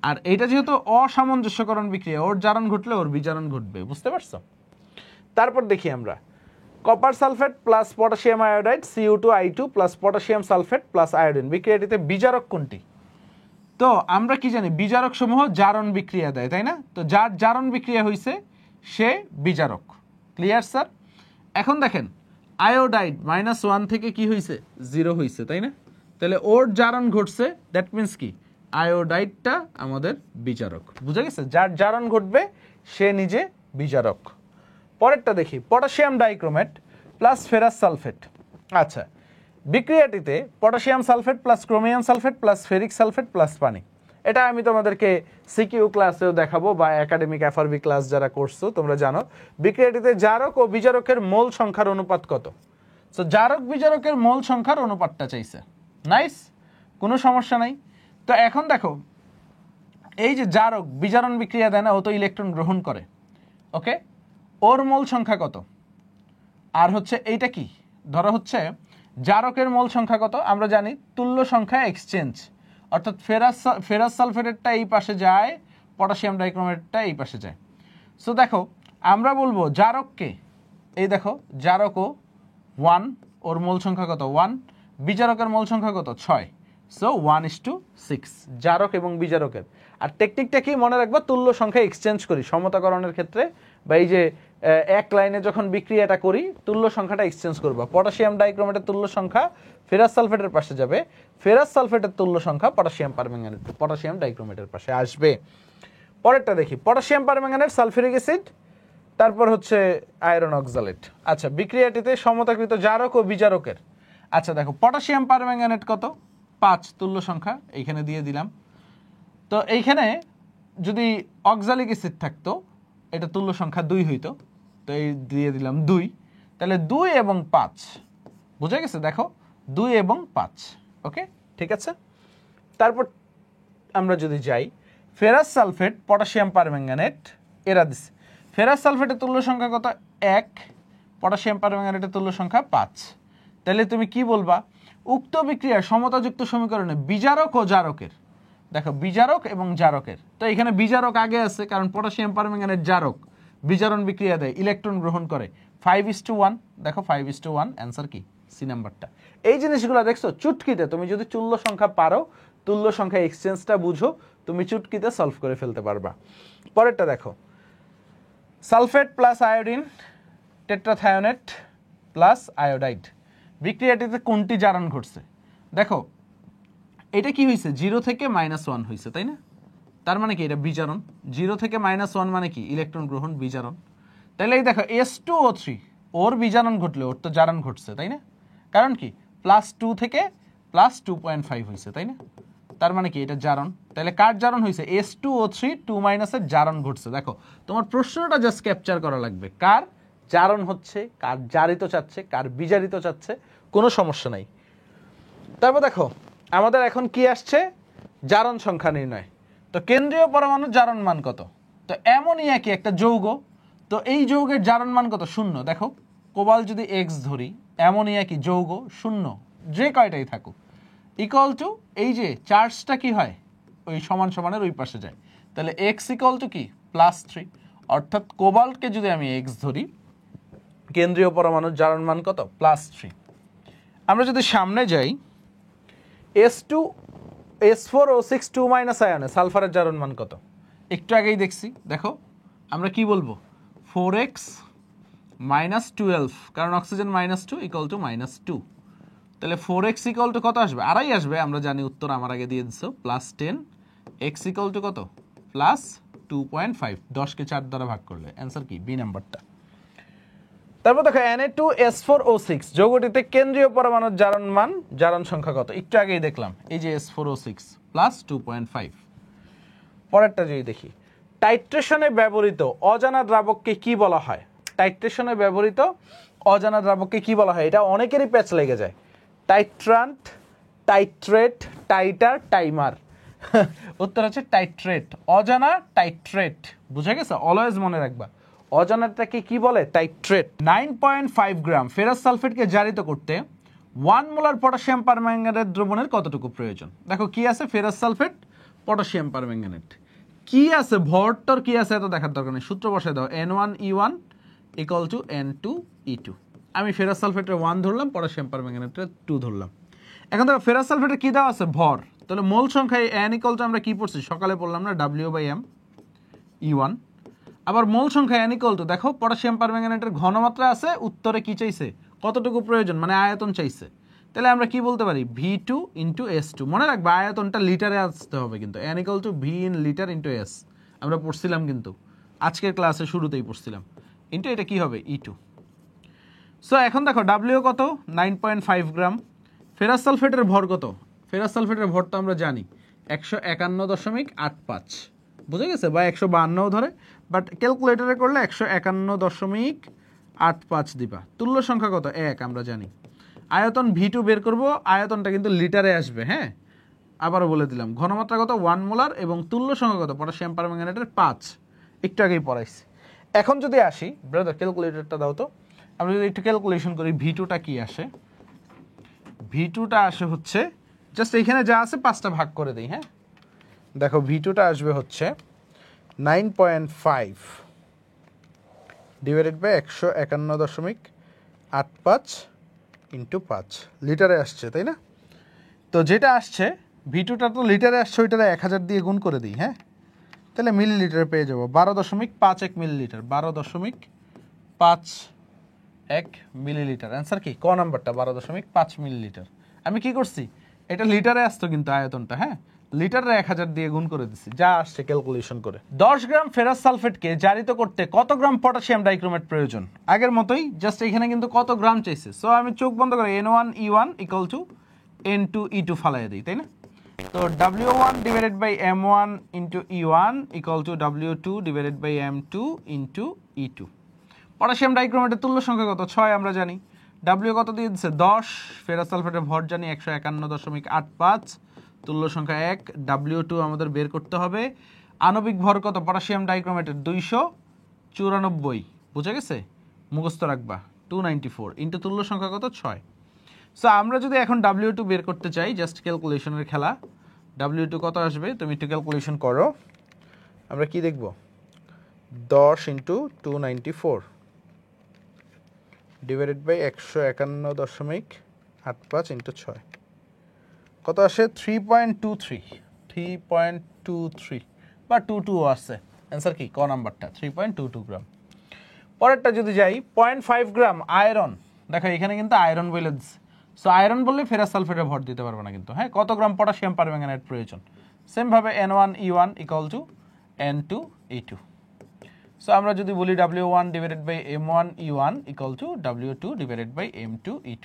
আর এটা যেহেতু অসামঞ্জস্যকরণ বিক্রিয়া, ওর জারণ ঘটলে ওর বিজারণ ঘটবে, বুঝতে পারছো? তারপর দেখি আমরা copper sulphate plus potassium iodide Cu2I2 plus potassium sulphate plus iodine বিক্রিয়াটিতে বিজারক কোনটি? তো আমরা কি জানি বিজারক সমূহ জারণ বিক্রিয়া দেয়, তাই না? তো যার জারণ বিক্রিয়া হয়েছে সে বিজারক। Clear sir? এখন দেখেন আয়োডাইড -1 থেকে কি হয়েছে? 0 হয়েছে, তাই না? তাহলে ওর জারণ ঘটছে, দ্যাট মিনস কি আয়োডাইডটা আমাদের বিজারক। বুঝে গেছে? যার জারণ ঘটবে সে নিজে বিজারক। পরেরটা দেখি potassium dichromate plus ferrous sulphate. আচ্ছা, বিক্রিয়াটিতে potassium sulphate plus chromium sulphate plus ferric sulphate plus পানি, এটা আমি তোমাদেরকে সিকিউ ক্লাসেও দেখাবো বা একাডেমিক এফআরবি ক্লাস যারা করছো তোমরা জানো বিক্রিয়াটিতে জারক ও বিজারকের মোল সংখ্যার অনুপাত কত। সো জারক বিজারকের মোল সংখ্যার অনুপাতটা চাইছে। নাইস, কোনো সমস্যা নাই। তো এখন দেখো এই যে জারক বিজারণ বিক্রিয়া দেয় না, ও তো ইলেকট্রন গ্রহণ করে, ওকে, ওর মোল সংখ্যা কত? আর হচ্ছে এইটা কি ধরো হচ্ছে জারকের মোল সংখ্যা কত? আমরা জানি তুল্য সংখ্যা এক্সচেঞ্জ, অর্থাৎ ফেরাস সালফেটেরটা এই পাশে যায়, পটাশিয়াম ডাইক্রোমেটটা এই পাশে যায়। সো দেখো আমরা বলবো জারককে, এই দেখো জারকও 1, ওর মোল সংখ্যা কত? 1। বিজারকের মোল সংখ্যা কত? 6। সো 1:6 জারক এবং বিজারকের। আর টেকনিকটা কি মনে রাখবা? তুল্য সংখ্যা এক্সচেঞ্জ করি সমতাকরণের ক্ষেত্রে, বা এই যে এক লাইনে যখন বিক্রিয়াটা করি তুল্য সংখ্যাটা এক্সচেঞ্জ করবা। পটাশিয়াম ডাইক্রোমেটের তুল্য সংখ্যা ফেরাস সালফেটের পাশে যাবে, ফেরাস সালফেটের তুল্য সংখ্যা পটাশিয়াম পারম্যাঙ্গানেট পটাশিয়াম ডাইক্রোমেটের পাশে আসবে। পরেরটা দেখি পটাশিয়াম পারম্যাঙ্গানেট সালফিউরিক অ্যাসিড, তারপর হচ্ছে আয়রন অক্সালেট। আচ্ছা, বিক্রিয়াটিতে সমতাকৃত জারক ও বিজারকের। আচ্ছা দেখো পটাশিয়াম পারম্যাঙ্গানেট কত? 5 তুল্য সংখ্যা এইখানে দিয়ে দিলাম। তো এইখানে যদি অক্সালিক অ্যাসিড থাকতো এটা তুল্য সংখ্যা 2 হইতো, তো এই দিয়ে দিলাম 2। তাহলে 2 এবং 5, বুঝে গেছে? দেখো 2 এবং 5, ওকে ঠিক আছে। তারপর আমরা যদি যাই, ফেরাস সালফেট, পটাশিয়াম পারম্যাঙ্গানেট এরা দিচ্ছে। ফেরাস সালফেটের তুল্য সংখ্যা কত? 1, পটাশিয়াম পারম্যাঙ্গানেটের তুল্য সংখ্যা 5। তাহলে তুমি কি বলবা? উক্ত বিক্রিয়ার সমতাযুক্ত সমীকরণে বিজারক ও জারকের, দেখো বিজারক এবং জারকের, তো এখানে বিজারক আগে আছে কারণ পটাশিয়াম পারম্যাঙ্গানেট জারক, বিজারণ বিক্রিয়া দেয়, ইলেকট্রন গ্রহণ করে। 5:1, দেখো 5:1, অ্যান্সার কি? সি নাম্বারটা। এই জিনিসগুলো দেখছো চুটকিতে, তুমি যদি তুল্য সংখ্যা পারো, তুল্য সংখ্যা এক্সচেঞ্জটা বুঝো, তুমি চুটকিতে সলভ করে ফেলতে পারবা। পরেরটা দেখো, sulphate plus iodine, tetrathionate plus iodide, বিক্রিয়াটিতে কোনটি জারণ ঘটছে? দেখো এটা কি হয়েছে? 0 থেকে -1 হয়েছে, তাই না? তার মানে কি? এটা বিজারণ। 0 থেকে -1 মানে কি? ইলেকট্রন গ্রহণ, বিজারণ। তাহলে এই দেখো S2O3, ওর বিজারণ ঘটলে ওর তো জারণ ঘটছে, তাই না? কারণ কি? +2 থেকে +2.5 হয়েছে, তাই না? তার মানে কি? এটা জারণ। তাহলে কার জারণ হয়েছে? S2O3 2- এর জারণ ঘটছে। দেখো তোমার প্রশ্নটা জাস্ট ক্যাপচার করা লাগবে, কার জারণ হচ্ছে, কার জারিত চাচ্ছে, কার বিজারিত চাচ্ছে, কোনো সমস্যা নাই। তারপর দেখো আমাদের এখন কি আসছে? জারণ সংখ্যা নির্ণয়। তো কেন্দ্রীয় পরমাণুর জারণ মান কত? তো অ্যামোনিয়া কি একটা যৌগ, তো এই যৌগের জারণ মান কত? 0। দেখো কোবাল যদি x ধরি, অ্যামোনিয়া কি যৌগ? 0, যে কয়টাই থাকুক, ইকুয়াল টু এই যে চার্জটা কি হয়? ওই সমান সমানের ওই পাশে যায়। তাহলে x ইকুয়াল টু কি? +3। অর্থাৎ কোবাল্টকে যদি আমি x ধরি, কেন্দ্রীয় পরমাণুর জারণ মান কত? +3। আমরা যদি সামনে যাই, S4O6 2- আয়নে সালফারের জারণ মান কত? একটু আগেই দেখছি, দেখো আমরা কি বলবো? 4x - 12, কারণ অক্সিজেন -2 ইকুয়াল টু -2। তাহলে 4x ইকুয়াল টু কত আসবে? আড়াই আসবে, আমরা জানি উত্তর আমার আগে দিয়ে দিচ্ছ, +10, x ইকুয়াল টু কত? +2.5, 10কে 4 দ্বারা ভাগ করলে অ্যান্সার কি? বি নাম্বারটা। তারপর দেখো Na2S4O6 যৌগটিতে কেন্দ্রীয় পরমাণুর জারণ মান, জারণ সংখ্যা কত? একটু আগেই দেখলাম, এই যে S4O6 +2.5। পরেরটা যদি দেখি, টাইট্রেশনে ব্যবহৃত অজানা দ্রাবককে কি বলা হয়? টাইট্রেশনে ব্যবহৃত অজানা দ্রাবককে কি বলা হয়? এটা অনেকেরই প্যাচ লেগে যায়। টাইট্রান্ট, টাইট্রেট, টাইটার, টাইমার। উত্তর হচ্ছে টাইট্রেট, অজানা টাইট্রেট। বুঝে গেছে? অলওয়েজ মনে রাখবা, অজানাটাকে কি বলে? টাইট্রেট। 9.5 গ্রাম ফেরাস সালফেটকে জারিত করতে 1 মোলার পটাশিয়াম পারম্যাঙ্গানেট দ্রবণের কতটুকু প্রয়োজন? দেখো কি আছে? Ferrous sulphate, potassium permanganate. কি আছে? ভরটার কি আছে এত দেখার দরকার নেই, সূত্র বসায় দাও, N1E1 ইকুয়াল টু N2E2। আমি ফেরাস সালফেটের 1 ধরলাম, পটাশিয়াম পারম্যাঙ্গানেটের 2 ধরলাম। এখন দেখো ফেরাস সালফেটের কি দেওয়া আছে? ভর। তাহলে মোল সংখ্যায় N ইকুয়াল টু আমরা কি পড়ছি সকালে পড়লাম না? W/M E1। আবার মোল সংখ্যা N ইকুয়াল টু, দেখো পটাশিয়াম পারম্যাঙ্গানেটের ঘনমাত্রা আছে, উত্তরে কি চাইছে? কতটুকু প্রয়োজন, মানে আয়তন চাইছে। তাহলে আমরা কি বলতে পারি? V2 × S2। মনে রাখবে আয়তনটা লিটারে আসতে হবে কিন্তু, N equal to V in litre × S। আমরা পড়ছিলাম কিন্তু আজকের ক্লাসে শুরুতেই পড়ছিলাম, ইন্টু এটা কি হবে? E2। সো এখন দেখো W কত? 9.5 গ্রাম। ফেরাস সালফেটের ভর কত? ফেরাস সালফেটের ভর তো আমরা জানি 151.85, বুঝে গেছে? বা 152 ধরে, বাট ক্যালকুলেটরে করলে 151.85 দিবা। তুল্য সংখ্যা কত? 1, আমরা জানি। আয়তন V2 বের করব, আয়তনটা কিন্তু লিটারে আসবে। হ্যাঁ, আবারও বলে দিলাম, ঘনমাত্রা কত? 1 মোলার, এবং তুল্য সংখ্যা কত? পটাশিয়াম পারম্যাঙ্গানেটের 5, একটু আগেই পড়াইছি। এখন যদি আসি, ব্রাদার ক্যালকুলেটরটা দাও তো, আমরা যদি একটু ক্যালকুলেশন করি, V2টা কি আসে? V2টা আসে হচ্ছে, জাস্ট এইখানে যা আছে 5টা ভাগ করে দিই। হ্যাঁ, দেখো V2টা আসবে হচ্ছে 9.5 ডিভাইডেড বাই 151.85 ইন্টু 5, লিটারে আসছে, তাই না? তো যেটা আসছে V2টা তো লিটারে আসছে, ওইটারে 1000 দিয়ে গুণ করে দিই। হ্যাঁ, তাহলে মিলিলিটারে পেয়ে যাবো 12.51 মিলিলিটার, 12.51 মিলিলিটার। অ্যান্সার কি? ক নাম্বারটা, 12.5 মিলিলিটার। আমি কি করছি? এটা লিটারে আসতো কিন্তু আয়তনটা, হ্যাঁ, লিটারে 1000 দিয়ে গুণ করে দিচ্ছি, যা আসছে ক্যালকুলেশন করে। 10 গ্রাম ফেরাস সালফেটকে জারিত করতে কত গ্রাম পটাশিয়াম ডাইক্রোমেট প্রয়োজন? আগের মতোই, জাস্ট এখানে কিন্তু কত গ্রাম চাইছে। সো আমি চোখ বন্ধ করে N1E1 ইকুয়াল টু N2E2 ফালাইয়া দিই, তাই না? তো W1 divided by M1 into E1 equal to W2 divided by M2 into E2। Potassium ডাইক্রোমেটের তুল্য সংখ্যা কত? 6, আমরা জানি। W কত দিয়ে দিচ্ছে? 10। ফেরাস সালফেটের ভর জানি 151.85, তুল্য সংখ্যা 1, W2 আমাদের বের করতে হবে। আণবিক ভর কত পটাশিয়াম ডাইক্রোমেটের 294, বুঝে গেছে, মুখস্থ রাখবা 294 ইন্টু তুল্য সংখ্যা কত 6। সো আমরা যদি এখন W2 বের করতে চাই, জাস্ট ক্যালকুলেশনের খেলা, W2 কত আসবে তুমি একটু ক্যালকুলেশন করো। আমরা কি দেখব, 10 ইন্টু 294 ডিভাইডেড বাই 151.85 ইন্টু 6 কত আসে, 3.23 বা 22 আসছে। অ্যান্সার কি, ক নাম্বারটা 3.22 গ্রাম। পরেরটা যদি যাই 0.5 গ্রাম আয়রন, দেখো এখানে কিন্তু আয়রন বলে দিচ্ছে। সো আয়রন বললে ফেরাস সালফেটে ভর দিতে পারবে না কিন্তু, হ্যাঁ। কত গ্রাম পটাশিয়াম পারম্যাঙ্গানেট প্রয়োজন, সেমভাবে N1E1 equal to N2E2। So আমরা যদি বলি W1 divided by M1E1 equal to W2 divided by M2E2।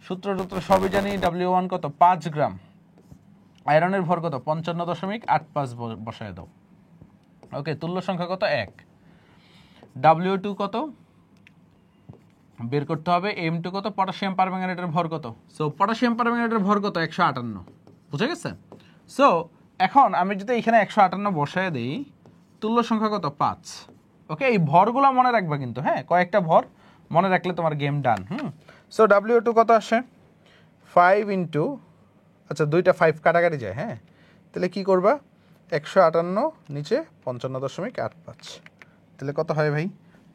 সূত্র সবই জানি, W1 কত 5 গ্রাম, আয়রনের ভর কত 55.85 বসায় দাও। ওকে, তুল্য সংখ্যা কত 1, W2 কত বের করতে হবে, M2 কত, পটাশিয়াম পারম্যাঙ্গানেটের ভর কত। সো পটাশিয়াম পারম্যাঙ্গানেটের ভর কত 158, বুঝে গেছে। সো এখন আমি যদি এখানে 158 বসায় দিই, তুল্য সংখ্যা কত 5। ওকে, এই ভরগুলো মনে রাখবা কিন্তু, হ্যাঁ, কয়েকটা ভর মনে রাখলে তোমার গেম ডান। সো W2 কত আসে 5 ইন্টু, আচ্ছা দুইটা 5 কাটাকাটি যায়, হ্যাঁ, তাহলে কি করবা 158 নিচে 55.85, তাহলে কত হয় ভাই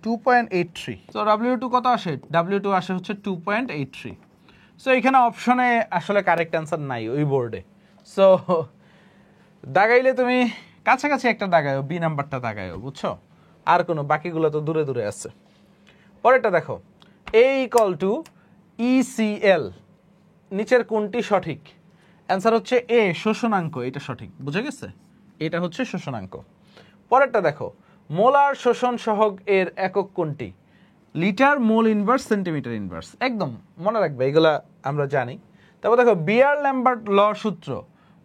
2.83। সো W2 কত আসে, W2 আসে হচ্ছে 2.83। সো এখানে অপশনে আসলে কারেক্ট অ্যান্সার নাই ওই বোর্ডে। সো দাগাইলে তুমি কাছাকাছি একটা দাগায়ও, বি নাম্বারটা দাগায়ও, বুঝছো, আর কোনো বাকিগুলো তো দূরে দূরে আছে। পরেরটা দেখো, A ইকুয়াল টু ECl, নিচের কোনটি সঠিক। অ্যান্সার হচ্ছে এ, শোষণাঙ্ক, এটা সঠিক, বুঝে গেছে, এটা হচ্ছে শোষণাঙ্ক। পরেরটা দেখো, মোলার শোষণ সহগ এর একক কোনটি, litre, mole inverse, centimetre inverse, একদম মনে রাখবে, এগুলা আমরা জানি। তারপর দেখো বিয়ার ল্যাম্বার্ট ল সূত্র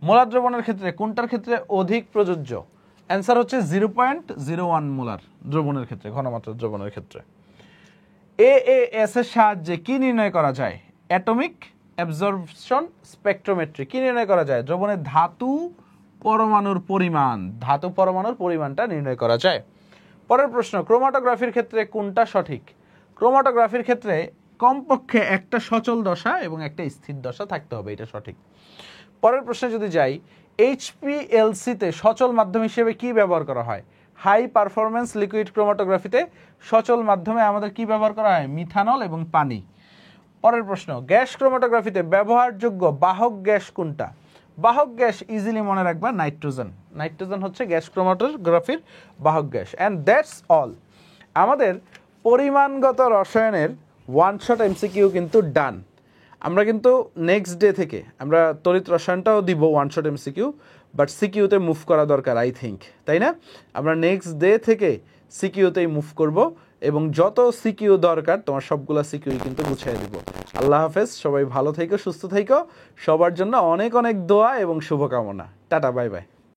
মোলার দ্রবণের ক্ষেত্রে কোনটার ক্ষেত্রে অধিক প্রযোজ্য। অ্যান্সার হচ্ছে 0.01 মোলার দ্রবণের ক্ষেত্রে, ঘনমাত্রা দ্রবণের ক্ষেত্রে। AAS এর সাহায্যে কি নির্ণয় করা যায়, অ্যাটমিক অ্যাবজর্পশন স্পেকট্রোমেট্রি, কি নির্ণয় করা যায়, দ্রবণের ধাতু পরমাণুর পরিমাণটা নির্ণয় করা যায়। পরের প্রশ্ন, ক্রোমাটোগ্রাফির ক্ষেত্রে কোনটা সঠিক। ক্রোমাটোগ্রাফির ক্ষেত্রে কমপক্ষে একটা সচল দশা এবং একটা স্থির দশা থাকতে হবে, এটা সঠিক। পরের প্রশ্নে যদি যাই, HPLC-তে সচল মাধ্যম হিসেবে কি ব্যবহার করা হয়। হাই পারফরমেন্স লিকুইড ক্রোমাটোগ্রাফিতে সচল মাধ্যমে আমাদের কি ব্যবহার করা হয়, মিথানল এবং পানি। পরের প্রশ্ন, গ্যাস ক্রোমাটোগ্রাফিতে ব্যবহারযোগ্য বাহক গ্যাস কোনটা। বাহক গ্যাস ইজিলি মনে রাখবা নাইট্রোজেন, নাইট্রোজেন হচ্ছে গ্যাস ক্রোমাটোগ্রাফির বাহক গ্যাস। অ্যান্ড দ্যাটস অল, আমাদের পরিমাণগত রসায়নের ওয়ান শট MCQ কিন্তু ডান। আমরা কিন্তু নেক্সট ডে থেকে আমরা তড়িৎ রসায়নটাও দিব ওয়ান শট MCQ, বাট সিকিউতে মুভ করা দরকার আই থিঙ্ক, তাই না। আমরা নেক্সট ডে থেকে সিকিউতেই মুভ করব এবং যত সিকিউ দরকার তোমার সবগুলো সিকিউই কিন্তু গুছিয়ে দিব। আল্লাহ হাফেজ, সবাই ভালো থেকো, সুস্থ থেকো, সবার জন্য অনেক অনেক দোয়া এবং শুভকামনা। Tata, bye bye.